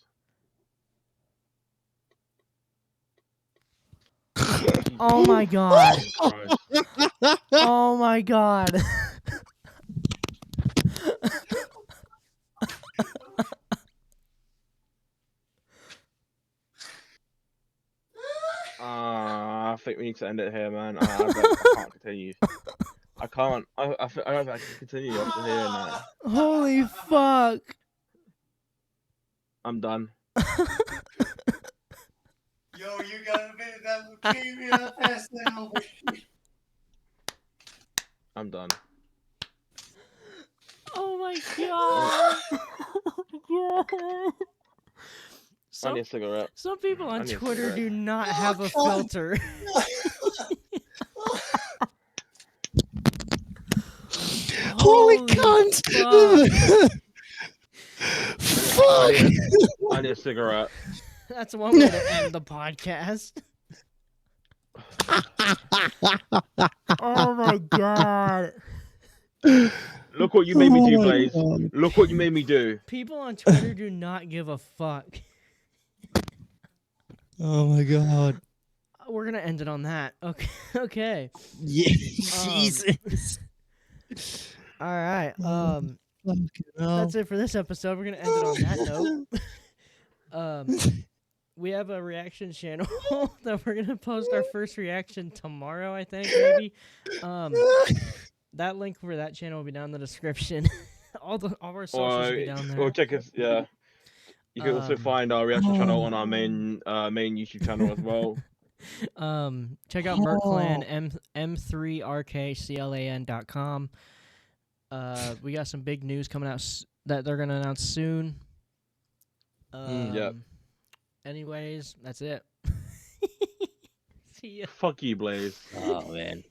Oh my God. Oh my God. I think we need to end it here, man. I can't continue. I can't. I don't think I can continue after hearing that. Holy fuck. I'm done. Yo, Yo, you gotta be that leukemia person. I'm done. Oh my god. Oh my god. I need a cigarette. Some people I on need a Twitter cigarette. do not have a filter. Holy Holy cunt! Fuck! I need a cigarette. That's one way to end the podcast. Oh my god. Look what you made me do, Oh my Blaze. God. Look what you made me do. People on Twitter do not give a fuck. Oh my god. We're gonna end it on that. Okay. Okay. Yeah, Jesus. All right. Fucking hell. That's it for this episode. We're gonna end it on that note. We have a reaction channel that we're gonna post our first reaction tomorrow, I think, maybe. That link for that channel will be down in the description. all our socials will be down there. Or check us, yeah. You can also find our reaction channel on our main YouTube channel as well. Check out MercClan, m3rkclan.com. We got some big news coming out that they're gonna announce soon. Yep. Anyways, that's it. See ya. Fuck you, Blaze. Oh man.